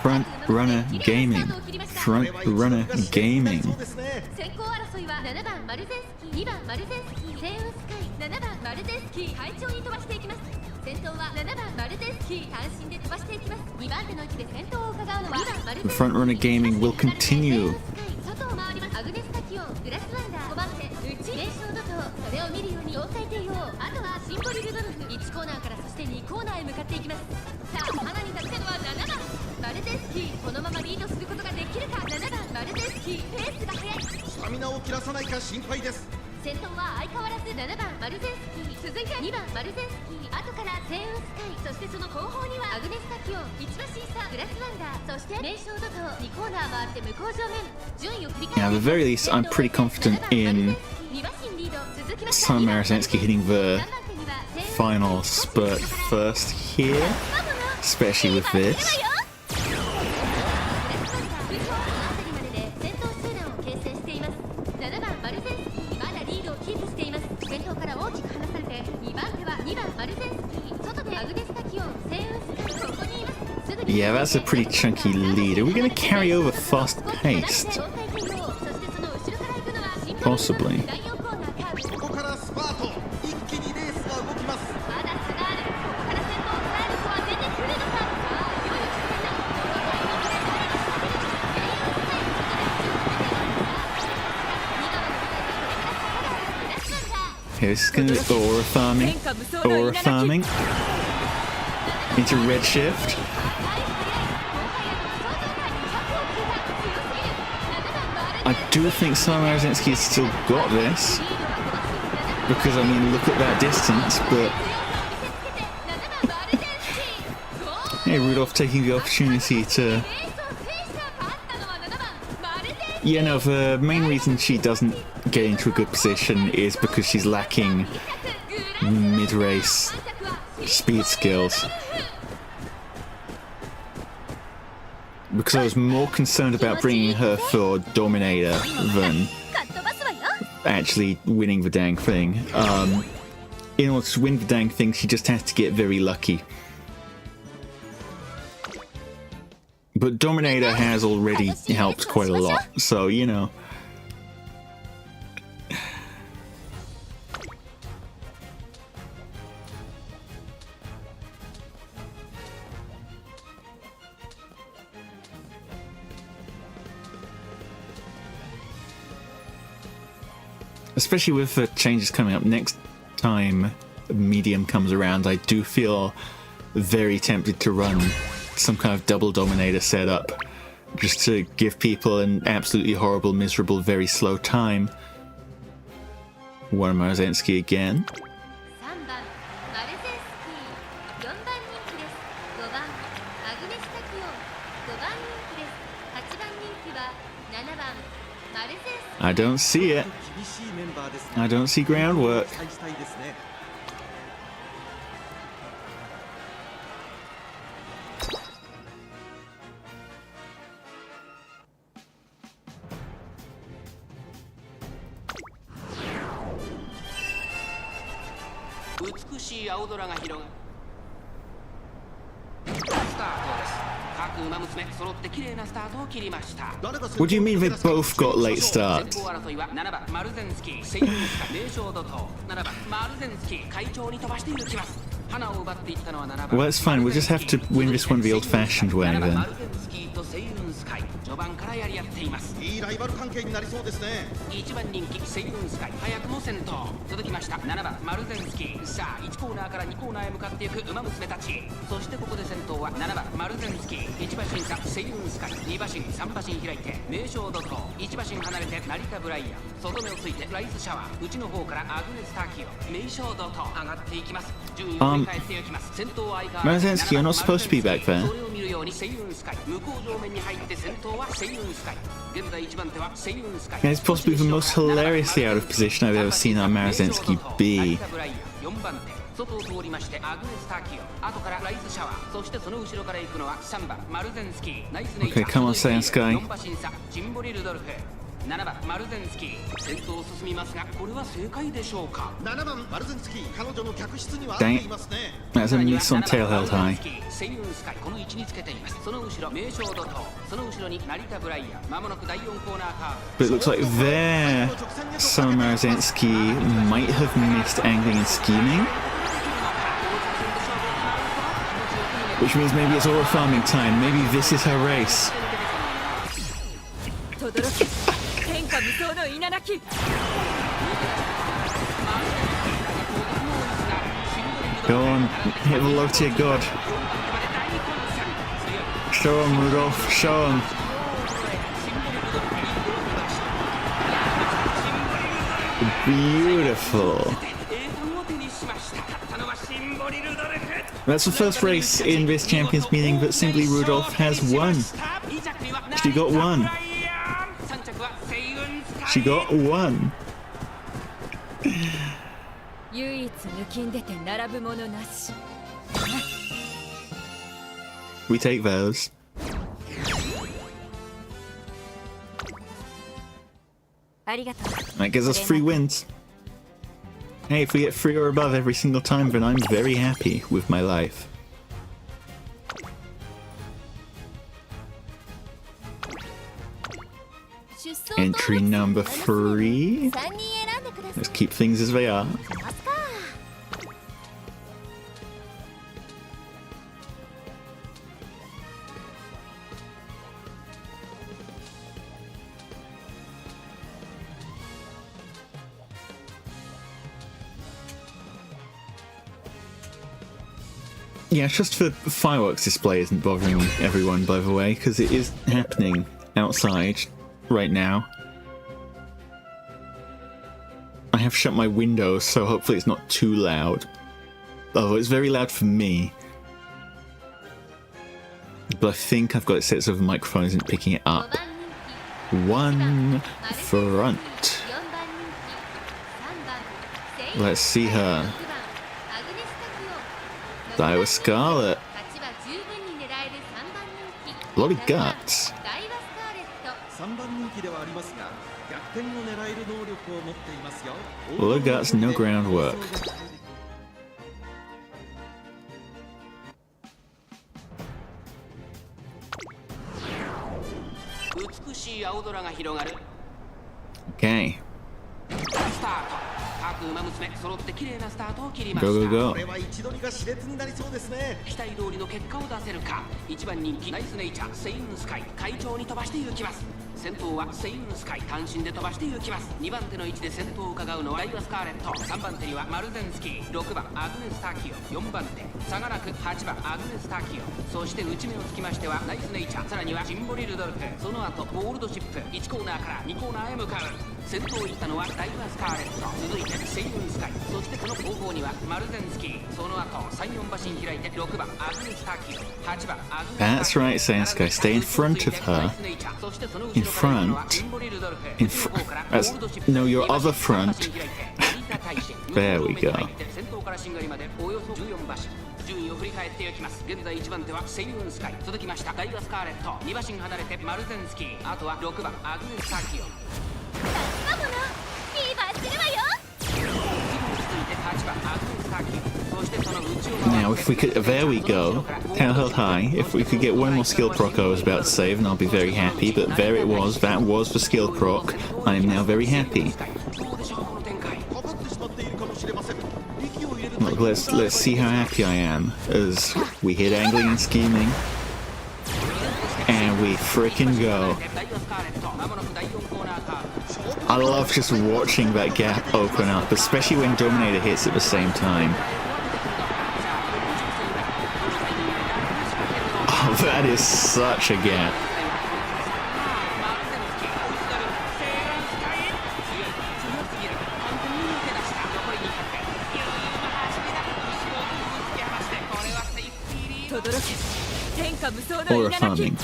Front runner gaming. Front runner gaming. 先行争いは7番マルゼンスキー、2番マルゼンスキー、セイウンスカイ、7番マルゼンスキー、快調に飛ばしていきます。先頭は7番マルゼンスキー、単身で飛ばしていきます。2番手の位置で先頭を伺うのは2番マルゼン The スキー。 front runner gaming will continue. 外を回ります。アグネスタキオン、グラスワンダー、5番手、内名称怒涛、それを見るように胴体帝王、あとはシンボリルドルフ、1コーナーからそして2コーナーへ向かっていきます。さあ、花に立つのは7番マルゼンスキー、このままリードすることができるか。7番マルゼンスキー、ペースが速い。スタミナを切らさないか心配です。先頭は相変わらず7番マルゼンスキー、続いて2番マルゼンスキー、後からセイウンスカイ、そしてその後方にはアグネスタキオン、1馬身差グラスワンダー、そして名称怒涛、2コーナー回って向こう上面、順位を振り返 Yeah, at the very least, I'm pretty confident in Summer Maruzensky hitting the final spurt first here, especially with this. 先頭から大きく離されて2番手は2番マルゼンスキー、外でアグネスタキオン、セイウンスカイ、ここにいます。すぐに Yeah, that's a pretty chunky lead. Are we going to carry over fast paced? Possibly. ここからスパート、一気にレースが動きます。まだ差がある。ここから先頭を捉える子は出てくるのか。さあ、いよいよ直線だ。このタイミングで誰が仕掛ける。セイウンスカイ、外で中央。 Okay, this is going to be aura farming. Aura farming. Into redshift. I do think Summer Maruzensky has still got this. Because, I mean, look at that distance, but... Hey, Rudolf taking the opportunity to... Yeah, no, the main reason she doesn't get into a good position is because she's lacking mid-race speed skills. Because I was more concerned about bringing her for Dominator than actually winning the dang thing. In order to win the dang thing, she just has to get very lucky. But Dominator has already helped quite a lot, so you know. Especially with the changes coming up next time Medium comes around, I do feel very tempted to run some kind of double Dominator setup just to give people an absolutely horrible, miserable, very slow time. One Maruzensky again. 3番マルゼンスキー、4番人気です。5番アグネスタキオン、5番人気です。8番人気は7番マルゼンスキー。 I don't see it. 厳しいメンバーですが I don't see groundwork. 期待したいですね。美しい青空が広がるスタートです。各馬娘揃って綺麗なスタートを切りました。 What do you mean they both got late 先 starts? 行争いは7番マルゼンスキー、セイウンスカ名将怒涛。7番マルゼンスキー、会長に飛ばして行きます。花を奪っていったのは7番。 Well, that's fine. We'll just have to win this one the old-fashioned way 7番 then. マルゼンスキーとセイウンスカイ、序盤からやり合っています。いいライバル関係になりそうですね。1番人気セイウンスカイ、早くも先頭。続きました7番マルゼンスキー。さあ1コーナーから2コーナーへ向かっていく馬娘たち。そしてここで先頭は7番マルゼンスキー。1馬身差セイウンスカイ、2馬身3馬身開いて名将怒涛。1馬身離れて成田ブライアン、外目をついてライスシャワー、内の方からアグネスターキオ、名将怒涛上がっていきます。順位を振り返っていきます。先頭は相変わらず Maruzensky, you're not supposed to be back there. それを見るようにセイウンスカイ、向こう上面に入って先頭はセイウンスカイ。現在1番手はセイウンスカイ。 Yeah, it's possibly the most hilariously out of position I've ever seen our Maruzensky be. 4番手外を通りましてアグネスターキオ、後からライズシャワー、そしてその後ろから行くのは3番マルゼンスキー。ナイスネイチャー。 Okay, come on, Seiun Sky. 4馬身差シンボリルドルフ。7番マルゼンスキー、先頭を進みますがこれは正解でしょうか。7番マルゼンスキー、彼女の客室には合っていますね。 That's a Nissan tail held high. セイウンスカイ、この位置につけています。その後ろ名将怒涛、その後ろに成田ブライアン。まもなく第4コーナーカー But it looks like there some Maruzensky might have missed angling and scheming. Which means maybe it's all farming time. Maybe this is her race. 天下無双の稲なき。 Go on, hit the low tier god. Show him, Rudolf, show him. Beautiful. That's the first race in this champions meeting that Symboli Rudolf has won. She got one. She got one. 唯一抜きん出て並ぶものなし。 We take those. ありがとう。 That gives us 3 wins. Hey, if we get 3 or above every single time, then I'm very happy with my life. Entry number 3. Let's keep things as they are. Yeah, just the fireworks display isn't bothering everyone, by the way, because it is happening outside right now. I have shut my windows, so hopefully it's not too loud. Although it's very loud for me. But I think I've got it set so the microphone isn't picking it up. 1 front. Let's see her. Iowa Scarlet. A lot of guts. 3番人気ではありますが、逆転を狙える能力を持っていますよ。 A lot of guts, no groundwork. 空が広がる。 Okay. スタート。各馬娘揃って綺麗なスタートを切りました。 Go, go, こ go. れは一度にが熾烈になりそうですね。期待通りの結果を出せるか。1番人気ナイスネイチャーセイウンスカイ会長に飛ばして行きます。先頭はセイウンスカイ単身で飛ばして行きます。2番手の位置で先頭を伺うのはライバスカーレット。3番手にはマルゼンスキー、6番アグネスターキオ、4番手差がなく8番アグネスターキオ、そして内目をつきましてはナイスネイチャー、さらにはシンボリルドルフ、その後ゴールドシップ。1コーナーから2コーナーへ向かう。先頭を行ったのはライバスカーレット、続いてセイウンスカイ、そしてその後方にはマルゼンスキー、その後34馬身開いて6番アグネスターキオ、8番アグネスターキオ。 That's right, Seiun Sky. Stay in front of her. In front. In front. No, your other front. There we go. 順位を振り返っていきます。現在1番手はセイウンスカイ、続きましたダイワスカーレット、2馬身離れてマルゼンスキー、あとは6番アグネスターキオ。マモのフィーバーするわよ。次に続いて8番アグネスターキオ、そしてその内を Now, if we could, there we go. Tail held high. If we could get one more skill proc, I was about to save, and I'll be very happy. But there it was. That was the skill proc. I am now very happy. かかってしまっているかもしれません。息を入れる Look, let's see how happy I am as we hit angling and scheming, and we frickin' go. I love just watching that gap open up, especially when Dominator hits at the same time. Oh, that is such a gap. Or affirming.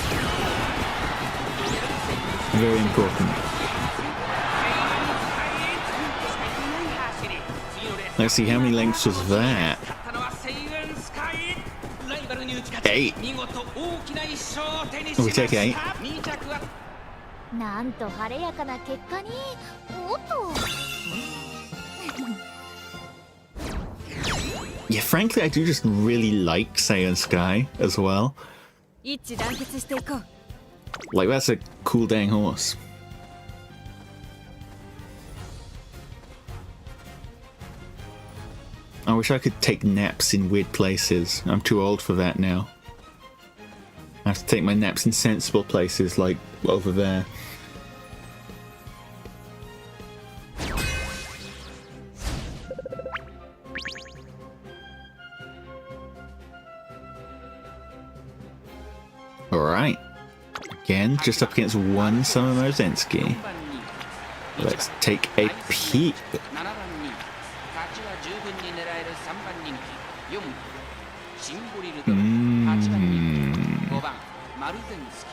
Very important. Let's see, how many lengths was that? 8. We take 8. なんと晴れやかな結果に。おっと。 Yeah, frankly, I do just really like Seiun Sky as well. 一致団結していこう。 Like, that's a cool dang horse. I wish I could take naps in weird places. I'm too old for that now. I have to take my naps in sensible places, like over there. Alright. Again, just up against one Summer Maruzensky. Let's take a peek. 7番人気勝ちは十分に狙える3番人気、4番シンボリルドルフ、8番人気、5番マルゼンスキー。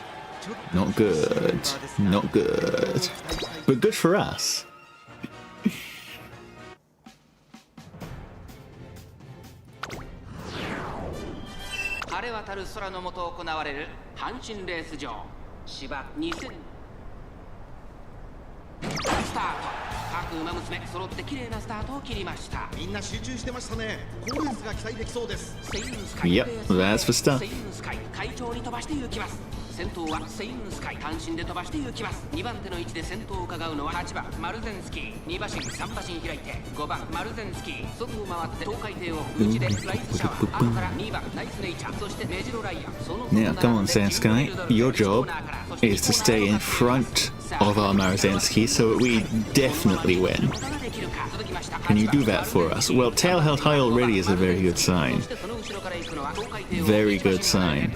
Not good. Not good. But good for us. 晴れ渡る空の下行われる阪神レース場芝2000。スタート。各馬娘揃って綺麗なスタートを切りました。みんな集中してましたね。好レースが期待できそうです。セイウンスカイ Yep, that's the stuff. セイウンスカイ会長に飛ばして行きます。先頭はセイウンスカイ単身で飛ばして行きます。2番手の位置で先頭を伺うのは8番マルゼンスキー、2馬身3馬身開いて5番マルゼンスキー、外を回って東海艇を内でライズシャワー、後から2番ナイスネイチャー、そしてメジロライアン、その Now, come on, Seiun Sky. Your job is to stay in front of our Maruzensky so that we definitely win. Can you do that for us? Well, tail held high already is a very good sign. Very good sign.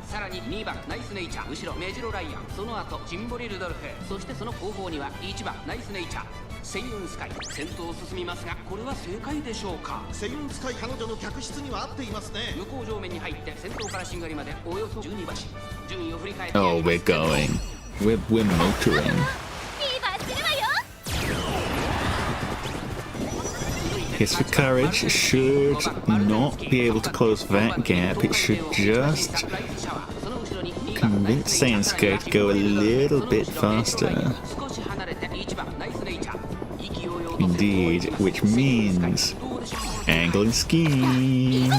さらに2番ナイスネイチャー、後ろメジロライアン、その後シンボリルドルフ、そしてその後方には1番ナイスネイチャーセイウンスカイ。先頭を進みますがこれは正解でしょうか。セイウンスカイ彼女の客室には合っていますね。向こう上面に入って先頭からしんがりまでおよそ12馬身。順位を振り返って Oh, we're going. We're motoring. フィーバーするわよ。 Yes, for courage should not be able to close that gap. It should just convince Seiun Sky to go a little bit faster. Indeed, which means angle and scheme.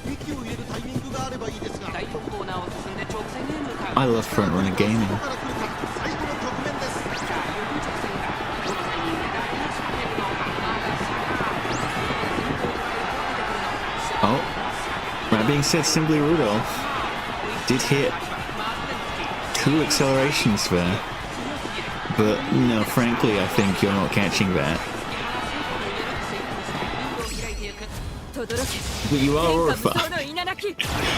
息を入れるタイミングがあればいいですが。第4コーナーを I love frontrunner gaming. 最後の局面です。 Oh, that being said, Symboli Rudolf did hit 2 accelerations there. But no, frankly, I think you're not catching that. But you are Aura Farm.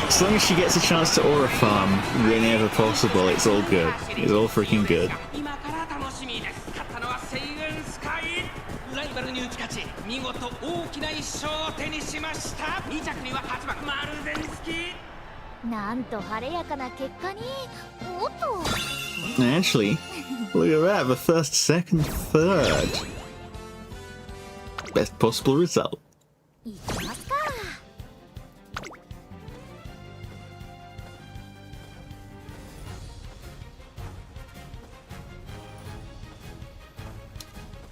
As long as she gets a chance to Aura Farm whenever possible, it's all good. It's all freaking good. 今から楽しみです。勝ったのはセイウンスカイ。ライバルに打ち勝ち、見事大きな1勝を手にしました。2着には8番マルゼンスキー。なんと晴れやかな結果に。おっと。 Actually, look at that, the first, second, third. Best possible result. いきますか。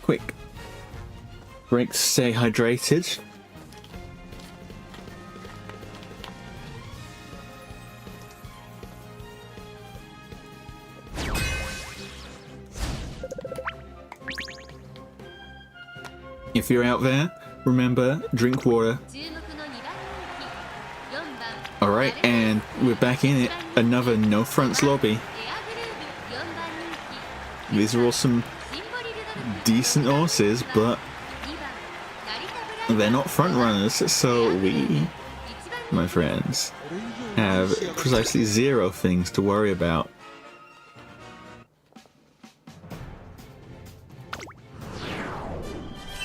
Quick. Break to stay hydrated. If you're out there, remember, drink water. 注目の2番人気、4番。 Alright, and we're back in it. Another no fronts lobby. エアグルーブ4番人気。 These are all some シンボリルドルフ decent horses, but 2番。成田ブライ they're not front runners, so we, my friends, have precisely 0 things to worry about.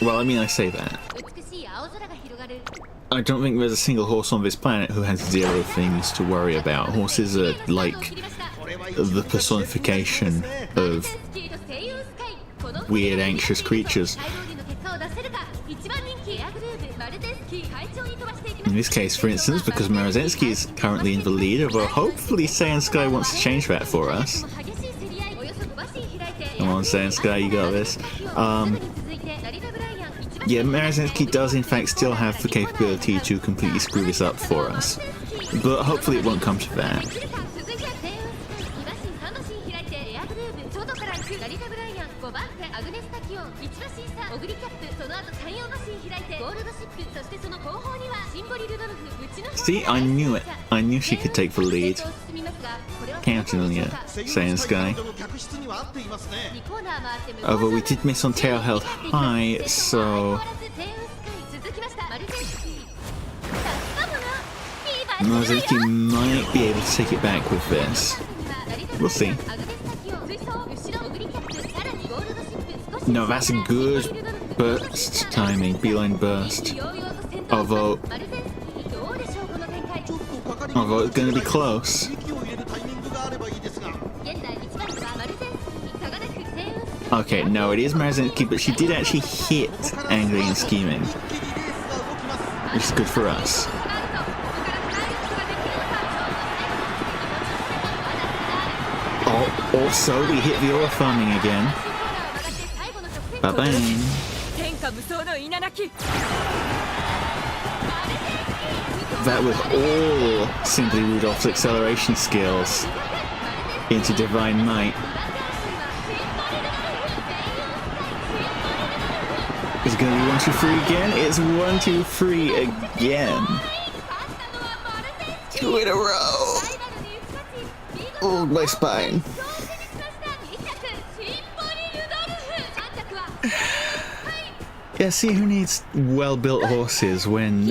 Well, I mean, I say that. 美しい青空が広がる。 I don't think there's a single horse on this planet who has 0 things to worry about. Horses are like the personification of weird, anxious creatures. In this case, for instance, because Maruzensky is currently in the lead, although hopefully Seiun Sky wants to change that for us. Come on, Seiun Sky, you got this. Yeah, Maruzensky does in fact still have the capability to completely screw this up for us. But hopefully it won't come to that. See, I knew it. I knew she could take the lead. Counting on you, Seiun Sky. Although we did miss on tail held high, so Maruzensky might be able to take it back with this. We'll see. No, that's a good burst timing, beeline burst. Although it's going to be close. Okay, no, it is Maruzensky, but she did actually hit Angry and Scheming, which is good for us. Oh, also we hit the Aura farming again. Bye-bye. That was all Symboli Rudolph's acceleration skills into Divine Might. Is it going to be 1, 2, 3 again? It's 1, 2, 3 again. 2 in a row. Oh, my spine. Yeah, see who needs well-built horses when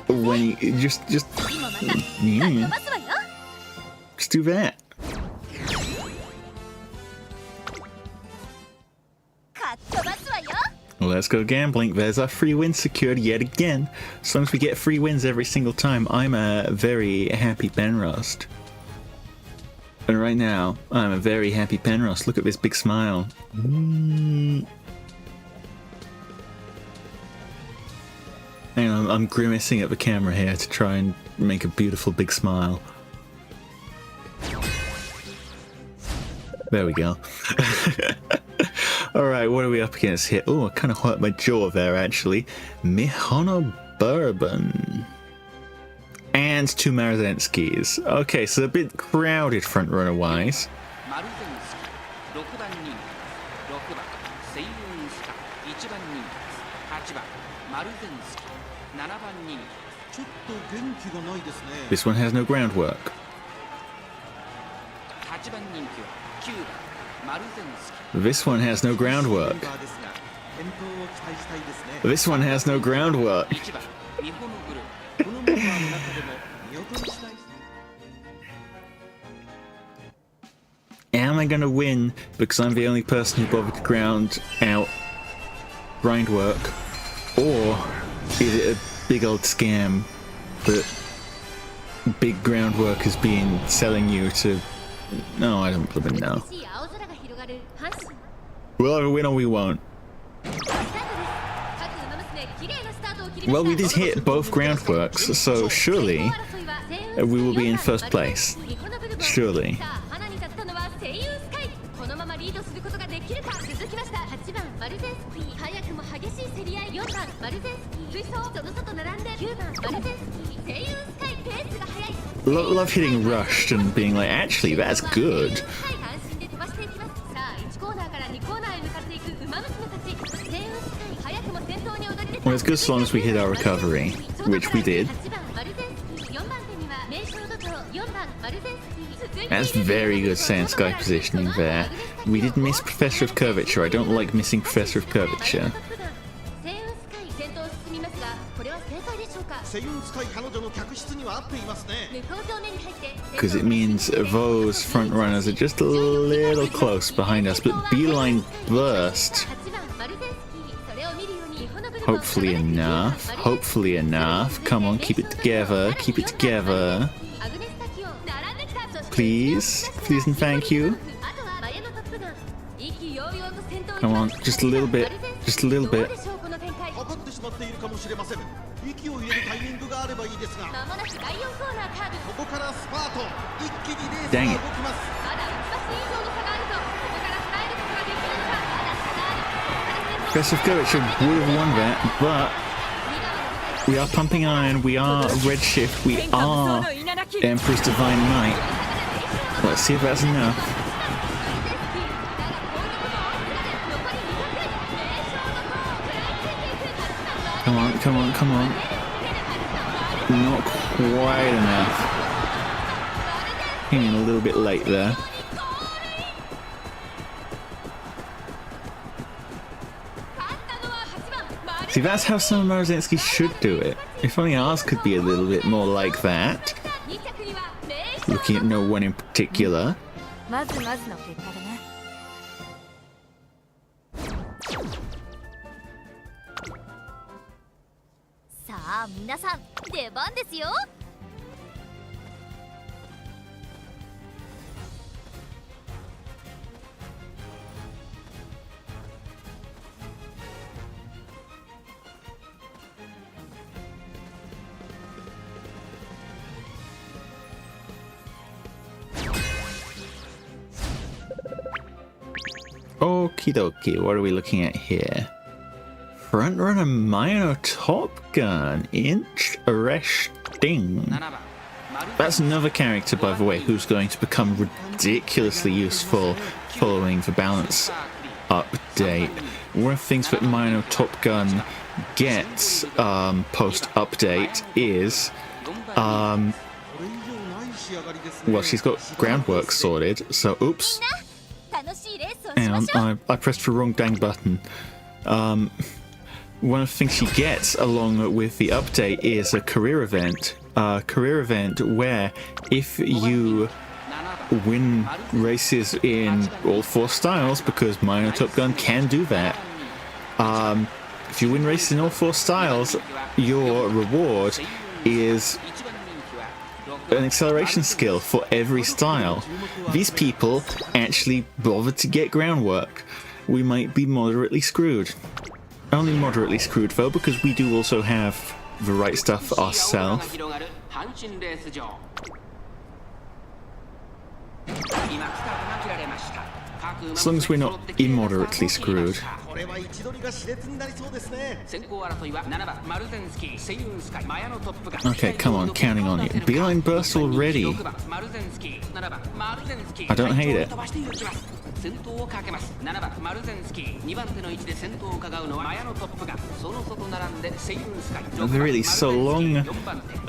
you just do that. Let's go gambling. There's our free win secured yet again. As long as we get free wins every single time, I'm a very happy Penrost. And right now, I'm a very happy Penrost. Look at this big smile. Hang on, I'm grimacing at the camera here to try and make a beautiful big smile. There we go. Alright, what are we up against here? Oh, I kind of hurt my jaw there, actually. Mihono Bourbon. And and 2 Maruzensky's. Okay, so a bit crowded front runner wise. マルゼンスキ6番人気6番セイウンスカ1番人気8番マルゼンスキ7番人気ちょっと元気がないですね。 This one has no groundwork. 8番人気は9番マルゼンスキ This one has no groundwork. メンバーですが健闘を期待したいですね。 This one has no groundwork. 1番日本のグルーこのメンバーの中でも見劣りしない。 Am I gonna win because I'm the only person who bothered to ground out grindwork? Or is it a big old scam that big groundwork has been selling you to... No, I don't even know. 美しい青空が広がる阪神 We'll either win or we won't. スタートです。各馬娘綺麗なスタートを切りました Well, we did hit both groundworks, so surely we will be in first place. Surely. さあ花に立ったのはセイユンスカイ。このままリードすることができるか。続きました8番マルゼンスキー。早くも激しい競り合い。4番マルゼンスキー。追走その外並んで9番マルゼンスキー。セイユンスカイペースが速い。 Love hitting rushed and being like, actually, that's good. 安心で飛ばしていきます。さあ1コーナーから2コーナーへ向かっていく馬娘たち。セイユンスカイ早くも先頭に躍り出た。 Well, it's good as long as we hit our recovery, which we did. 8番マルゼンスキー。4番手には名将土塔。4番マルゼンスキー。 That's very good Saiyan Sky positioning there. We did miss Professor of Curvature. I don't like missing Professor of Curvature. セイユンスカイ先頭を進みますが、これは正解でしょうか。セイウンスカイ彼女の客室には合っていますね。向こう正面に入って Because it means those front runners are just a little close behind us. But Beeline Burst. 8番マルゼンスキー。それを見るように日本のブルボン Hopefully enough. Hopefully enough. Come on, keep it together. Keep it together. アグネスタキオン並んできた。そして Please. Please and thank you. あとはマヤのトップガン。意気揚々と先頭に Come on, just a little bit. Just a little どう bit. でしょうこの展開。かかってしまっているかもしれません。息を入れるタイミングがあればいいですが、まもなく第4コーナーカーブ。ここからスパート。一気にレース Dang が it. 動きます。まだ1馬身以上の差があるぞ。ここから捉えることができるのか。まだ差がある。ここから先頭 Professor of Curvature would have won that, but we are pumping iron. We are Redshift. We are Emperor's Divine Might. Let's see if that's enough. Come on, come on, come on. Not quite enough. Came in a little bit late there. See, that's how some Maruzensky should do it. If only ours could be a little bit more like that. Looking at no one in particular. まずまずの結果だな。さあ皆さん出番ですよ。Okie dokie, what are we looking at here? Frontrunner Minor Top Gun. Interesting. 7番マルゼン That's another character, by the way, who's going to become ridiculously useful following the balance update. One of the things that Minor Top Gun gets post-update is, これ以上ない仕上がりですね。 well, she's got groundwork sorted, so oops. 楽しいレースをし Hang ま on, しょう。 I pressed the wrong dang button. One of the things she gets along with the update is a career event. A career event where if you 7番 win races in all 4 styles, because Minor Top Gun can do that, if you win races in all 4 styles, your reward is 1番人気は6 an acceleration skill for every style. These people actually bothered to get groundwork. We might be moderately screwed. Only moderately screwed though, because we do also have the right stuff ourselves. 広がる阪神レース場。今スタートが切られました。 As long as we're not immoderately screwed. これは位置取りが熾烈になりそうですね。先行争いは7番マルゼンスキー、セイウンスカイ、マヤのトップが Okay, come on, counting on you. Beeline burst already. 6番マルゼンスキー、7番マルゼンスキー、 I don't hate it. 飛ばしていきます。先頭をかけます。7番マルゼンスキー、2番手の位置で先頭を伺うのはマヤのトップがその外並んでセイウンスカイ。 Really, so long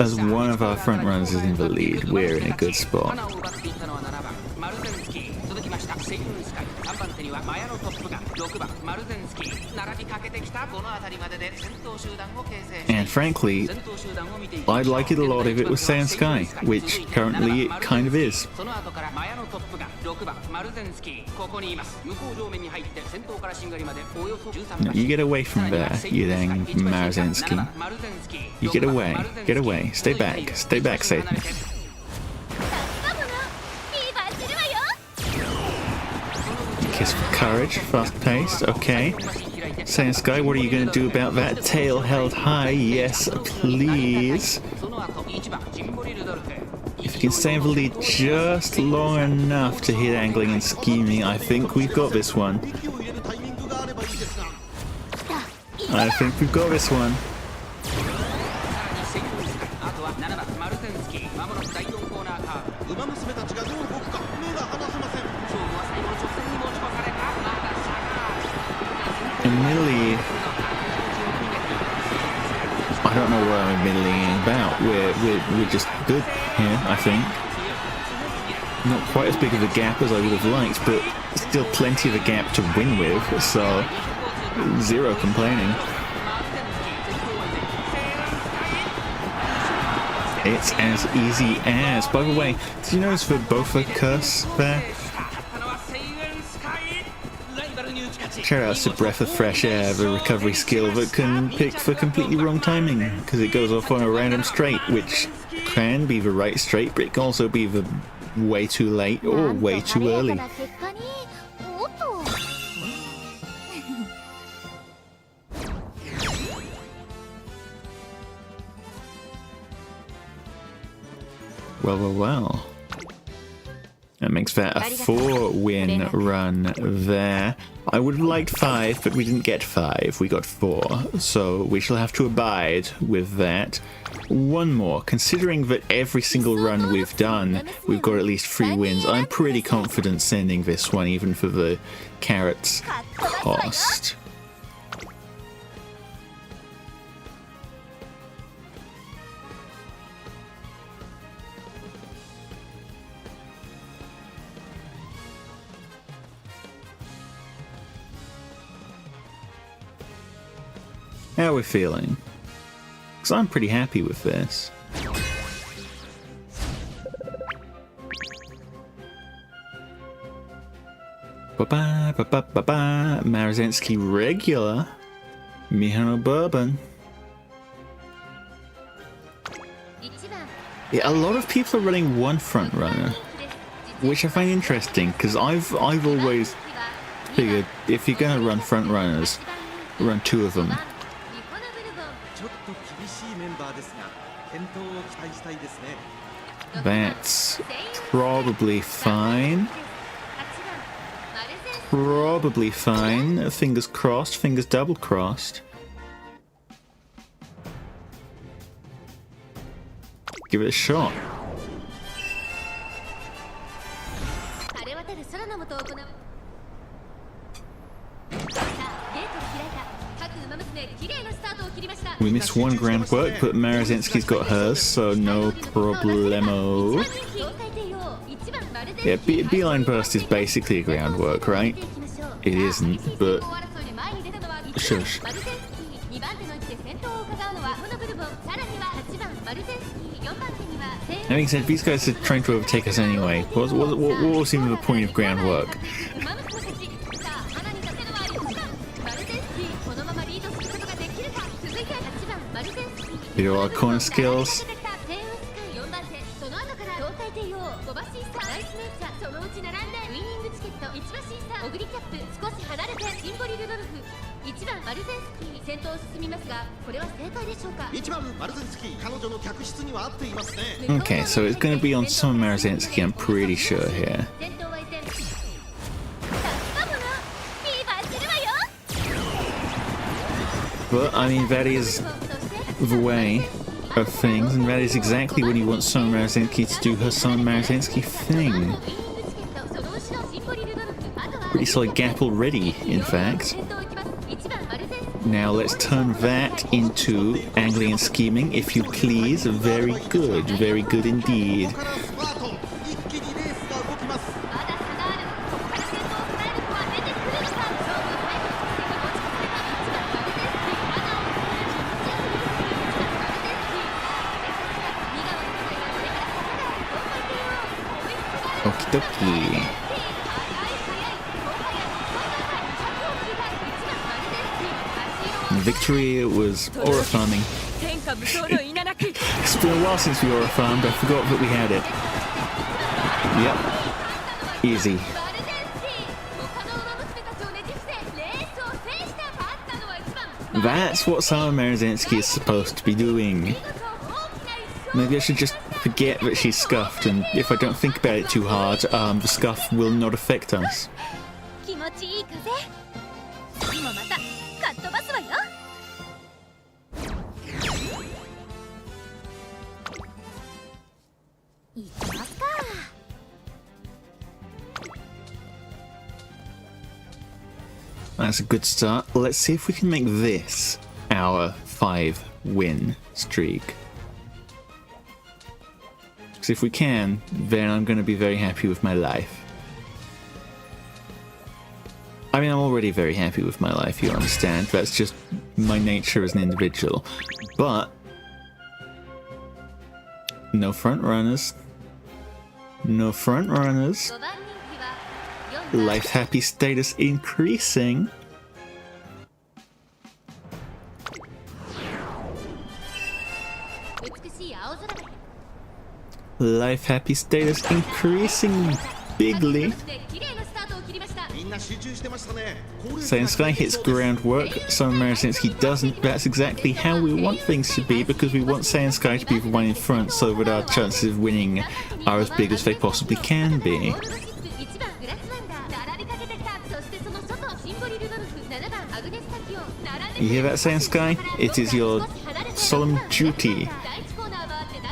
as one of our front runners is in the lead, we're in a good spot. 花を奪っていったのは7番マルゼンスキー、続きましたセイウンスカイ、3番手にはマヤのトップが6番マルゼンスキー、並びかけてきた。この辺りまでで先頭集団を形成して And frankly, 先頭集団を見ていきまし I'd ょう。 like it a lot if it was Seiun Sky, which currently it kind of is. その後からマヤのトップが6番マルゼンスキー、ここにいます。向こう上面に入って先頭からしんがりまでおよそ13 You get away from there, you dang Maruzensky. You get away, stay back, Seiun. Kiss for courage, fast paced, okay. Seiun Sky, what are you going to do about that? Tail held high, yes, please. If you can stay in the lead just long enough to hit angling and scheming, I think we've got this one. I think we've got this one. Millie, I don't know what I'm middling about. We're just good here, I think. Not quite as big of a gap as I would have liked, but still plenty of a gap to win with, so zero complaining. It's as easy as. By the way, did you notice the Bofa curse there? Shout out to Breath of Fresh Air, the recovery skill that can pick for completely wrong timing, because it goes off on a random straight, which can be the right straight, but it can also be the way too late or way too early. Well. That makes that a 4-win run there. I would have liked 5, but we didn't get 5. We got 4. So we shall have to abide with that. One more. Considering that every single run we've done, we've got at least 3 wins, I'm pretty confident sending this one, even for the carrots cost. How are we feeling? Because I'm pretty happy with this. Ba-ba. Maruzensky regular. Mihano Bourbon. Yeah, a lot of people are running one front runner, which I find interesting because I've always figured if you're gonna run front runners, run 2 of them. That's probably fine. Probably fine. Fingers crossed, fingers double crossed. Give it a shot. We missed 1 groundwork, but Maruzensky's got hers, so no problemo. Yeah, Beeline Burst is basically a groundwork, right? It isn't, but... Shush. Having said, these guys are trying to overtake us anyway. What was even the point of groundwork? You know our corner skills. Okay, so it's going to be on some Maruzensky, I'm pretty sure here. But, I mean, that is the way of things, and that is exactly when you want Seiun Maruzensky to do her Seiun Maruzensky thing. Pretty solid gap already, in fact. Now let's turn that into angling and scheming, if you please. Very good indeed. Okie dokie. Victory was aura farming. It's been a while since we aura farmed, I forgot that we had it. Yep. Easy. That's what Seiun Maruzensky is supposed to be doing. Maybe I should just forget that she's scuffed, and if I don't think about it too hard, the scuff will not affect us. That's a good start. Let's see if we can make this our 5-win streak. Because if we can, then I'm going to be very happy with my life. I mean, I'm already very happy with my life, you understand. That's just my nature as an individual. But no front runners. No front runners. Life happy status increasing. Life happy status increasing bigly. Seiun Sky hits groundwork, Seiun Maruzensky doesn't. That's exactly how we want things to be, because we want Seiun Sky to be the one in front so that our chances of winning are as big as they possibly can be. You hear that, Seiun Sky? It is your solemn duty,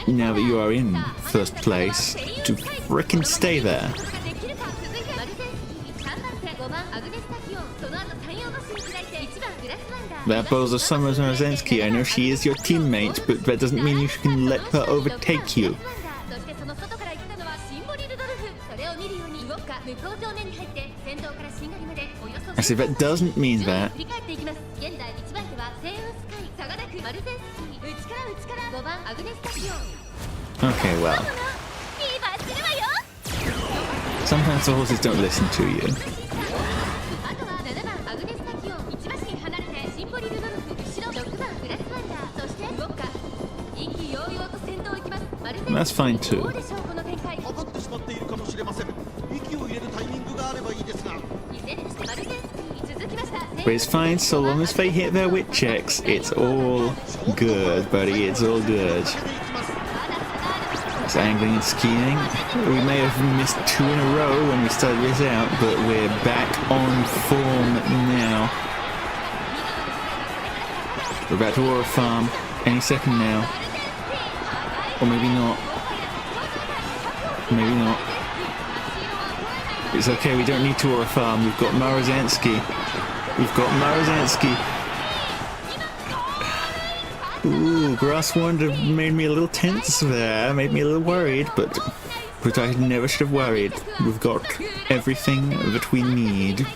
now that you are in first place, to frickin' stay there. That bows of Seiun Maruzensky. I know she is your teammate, but that doesn't mean you can let her overtake you. I say that doesn't mean that. Okay, well. Sometimes the horses don't listen to you. That's fine too. But it's fine so long as they hit their wit checks. It's all good, buddy. It's all good. It's angling and skiing. We may have missed 2 in a row when we started this out, but we're back on form now. We're about to aura farm any second now. Or maybe not. Maybe not. It's okay, we don't need to aura farm. We've got Maruzensky. We've got Maruzensky. Ooh, Grass Wonder made me a little tense there. Made me a little worried, but I never should have worried. We've got everything that we need.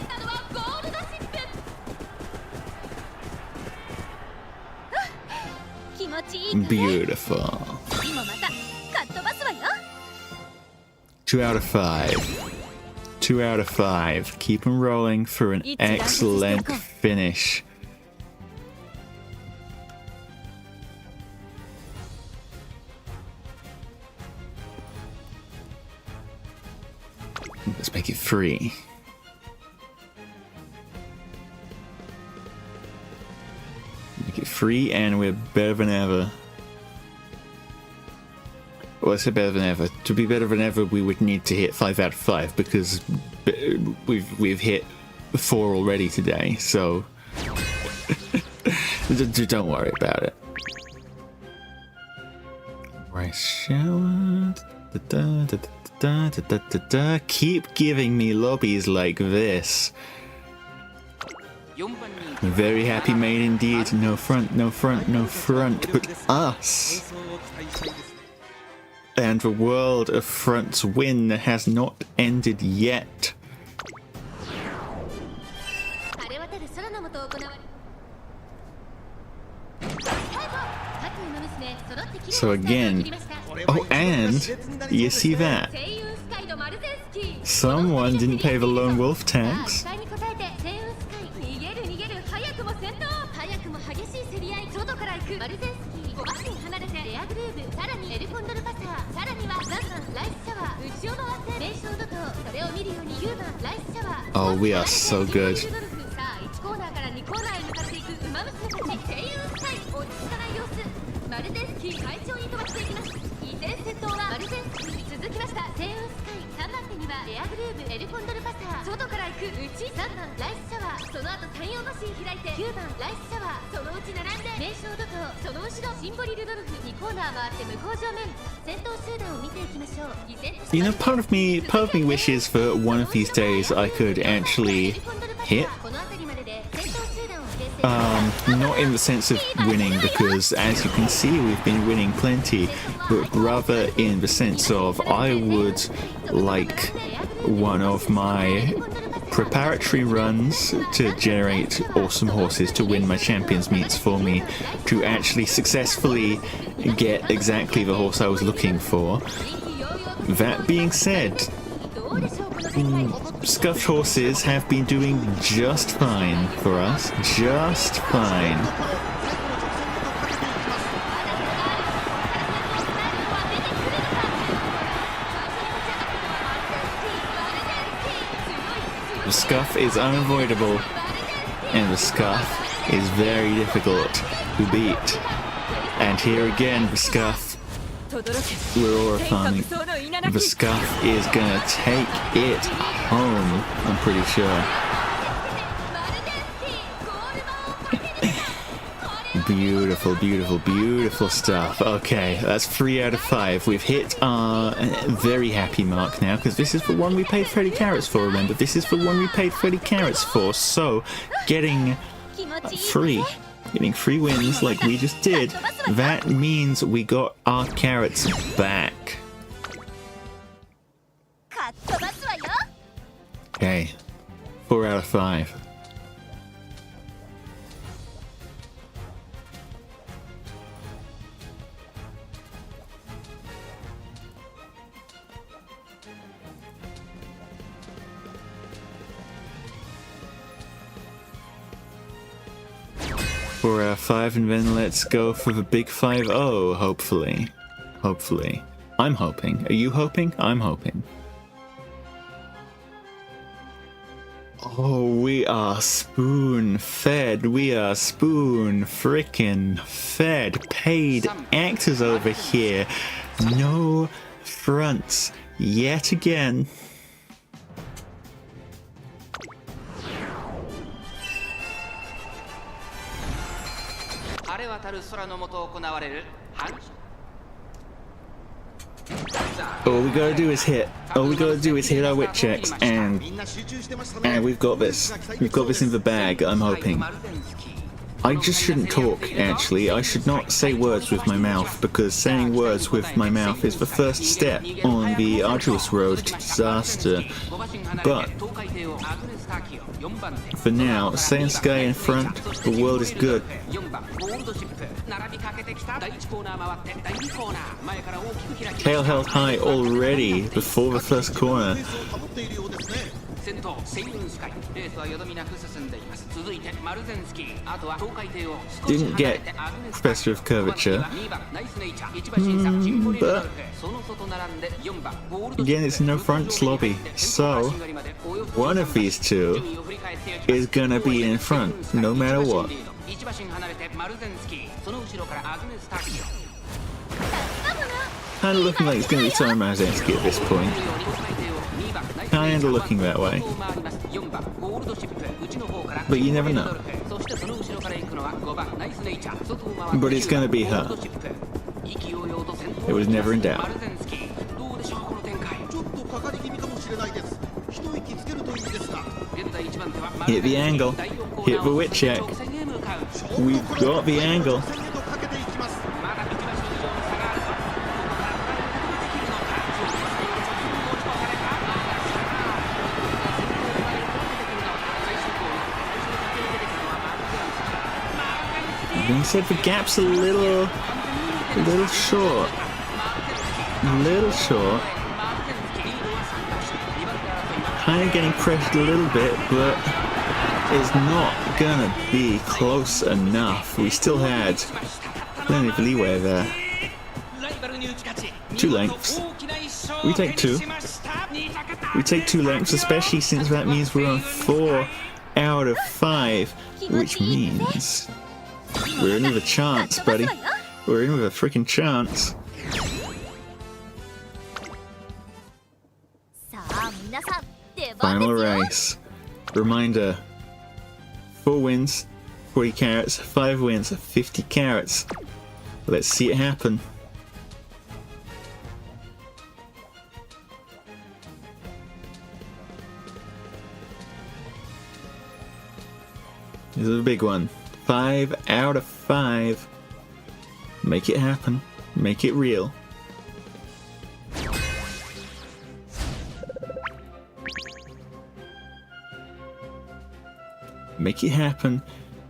Beautiful. 2 out of 5. 2 out of 5. Keep them rolling for an excellent finish. Let's make it 3. Make it 3 and we're better than ever. Well, I say better than ever. To be better than ever, we would need to hit 5 out of 5 because we've hit 4 already today. So Don't worry about it. Rice shower. Keep giving me lobbies like this. Very happy made indeed. No front, no front, no front, but us. And the world of front's win has not ended yet. So again, oh, and you see that? Someone didn't pay the lone wolf tax. Oh, we are so good. You know, part of me wishes for one of these days I could actually hit. Not in the sense of winning, because as you can see we've been winning plenty, but rather in the sense of I would like one of my preparatory runs to generate awesome horses to win my champions meets for me to actually successfully get exactly the horse I was looking for. That being said, scuffed horses have been doing just fine for us. Just fine. The scuff is unavoidable, and the scuff is very difficult to beat. And here again, the scuff. We're aura farming. The scuff is gonna take it home, I'm pretty sure. Beautiful, beautiful, beautiful stuff. Okay, that's 3 out of 5. We've hit our very happy mark now, because this is the one we paid 30 carats for, remember? This is the one we paid 30 carats for, so getting free wins like we just did, that means we got our carrots back. Okay, 4 out of 5. For our 5, and then let's go for the big 5-0, hopefully. Hopefully. I'm hoping. Are you hoping? I'm hoping. Oh, we are spoon-fed. We are spoon-frickin' fed. Paid actors over here. No fronts. Yet again. All we gotta do is hit. All we gotta do is hit our wit checks, and we've got this. We've got this in the bag, I'm hoping. I just shouldn't talk, actually. I should not say words with my mouth, because saying words with my mouth is the first step on the arduous road to disaster. But for now, Seiun Sky in front, the world is good. Tail held high already before the first corner. Didn't get Professor of Curvature, but again it's no fronts lobby, so one of these two is gonna be in front no matter what. Kinda looking like it's gonna be Maruzensky at this point. Kinda looking that way. But you never know. But it's gonna be her. It was never in doubt. ちょっとかかり気味かもしれないです。一息つけるといいですが。 Hit the angle. Hit the wit check. We've got the angle. Being said, the gap's a little short. Little short. Kind of getting pressured a little bit, but it's not gonna be close enough. We still had plenty of leeway there. 2 lengths. We take 2. We take 2 lengths, especially since that means we're on 4 out of 5, which means we're in with a chance, buddy. We're in with a freaking chance. Final race. Reminder. 4 wins, 40 carats, 5 wins, 50 carats. Let's see it happen. This is a big one. 5 out of 5. Make it happen. Make it real. Make it happen.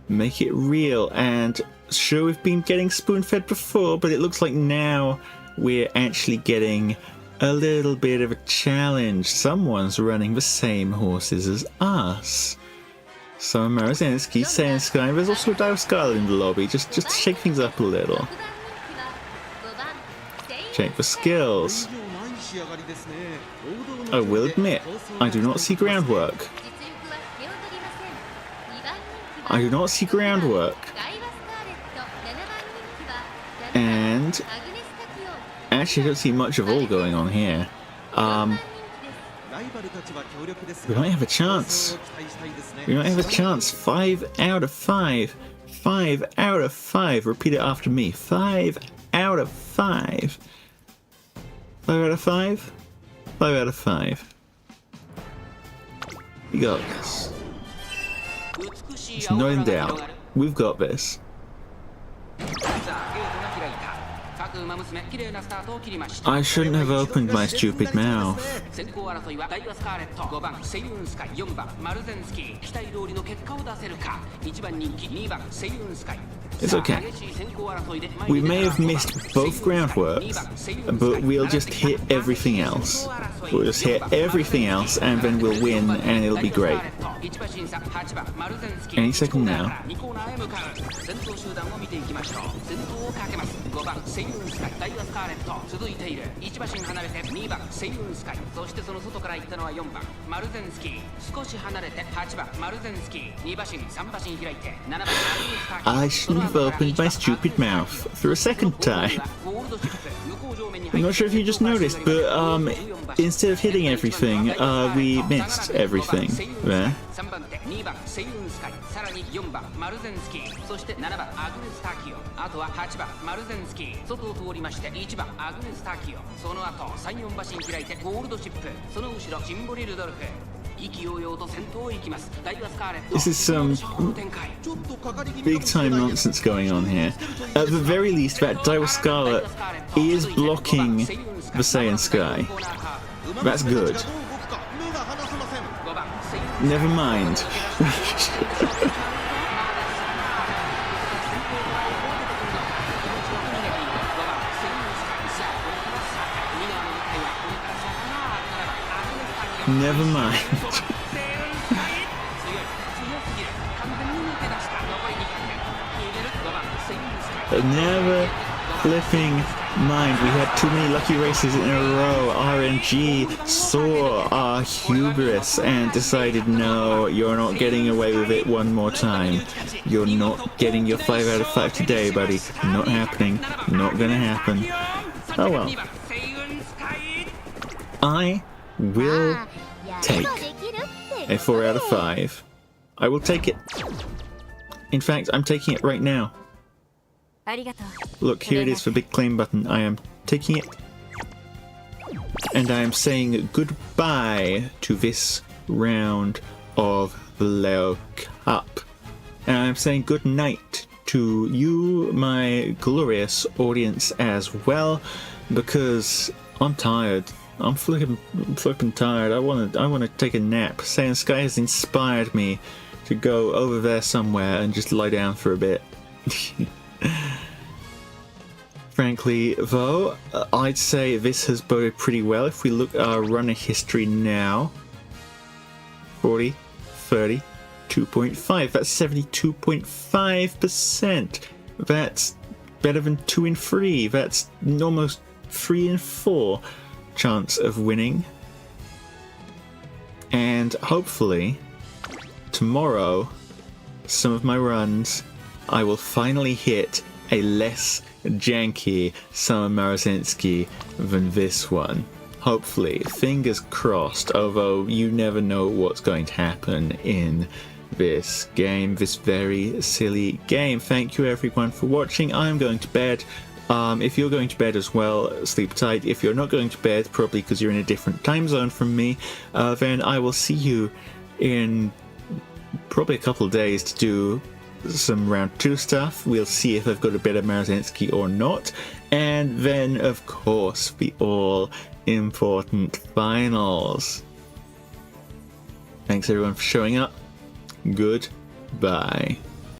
Make it real. And sure, we've been getting spoon-fed before, but it looks like now we're actually getting a little bit of a challenge. Someone's running the same horses as us. So Maruzensky, Seiun Sky, there's also a Dominator in the lobby, just to shake things up a little. Check the skills. I will admit, I do not see groundwork. I do not see groundwork. And actually I don't see much of all going on here. We might have a chance. We might have a chance. 5 out of 5. 5 out of 5. Repeat it after me. 5 out of 5. 5 out of 5. 5 out of 5. We got this. It's not in doubt. We've got this. I shouldn't have opened my stupid mouth. It's okay. We may have missed both groundworks, but we'll just hit everything else. We'll just hit everything else and then we'll win and it'll be great. Any second now. I shouldn't have opened my stupid mouth for a second time. I'm not sure if you just noticed, but instead of hitting everything, we missed everything there. This is some big time nonsense going on here. At the very least, that Dominator is blocking the Seiun Sky. That's good. Never mind. Never mind. Never flipping mind. We had too many lucky races in a row. RNG saw our hubris and decided, no, you're not getting away with it one more time. You're not getting your 5 out of 5 today, buddy. Not happening. Not gonna happen. Oh well. I will やれ take ばできるって a 4 out of 5. I will take it. In fact, I'm taking it right now. ありがとう。 Look, here it is, the big claim button. I am taking it. And I am saying goodbye to this round of the Leo Cup. And I am saying good night to you, my glorious audience, as well, because I'm tired. I'm flipping tired. I wanna take a nap. Seiun Sky has inspired me to go over there somewhere and just lie down for a bit. Frankly, though, I'd say this has boded pretty well. If we look at our runner history now, 40, 30, 2.5. That's 72.5%. That's better than 2 in 3. That's almost 3 in 4 chance of winning. And hopefully, tomorrow, some of my runs, I will finally hit a less janky Summer Maruzensky than this one. Hopefully, fingers crossed, although you never know what's going to happen in this game, this very silly game. Thank you everyone for watching. I'm going to bed. If you're going to bed as well, sleep tight. If you're not going to bed, probably because you're in a different time zone from me, then I will see you in probably a couple of days to do some round 2 stuff. We'll see if I've got a better Maruzensky or not. And then, of course, the all-important finals. Thanks everyone for showing up. Goodbye.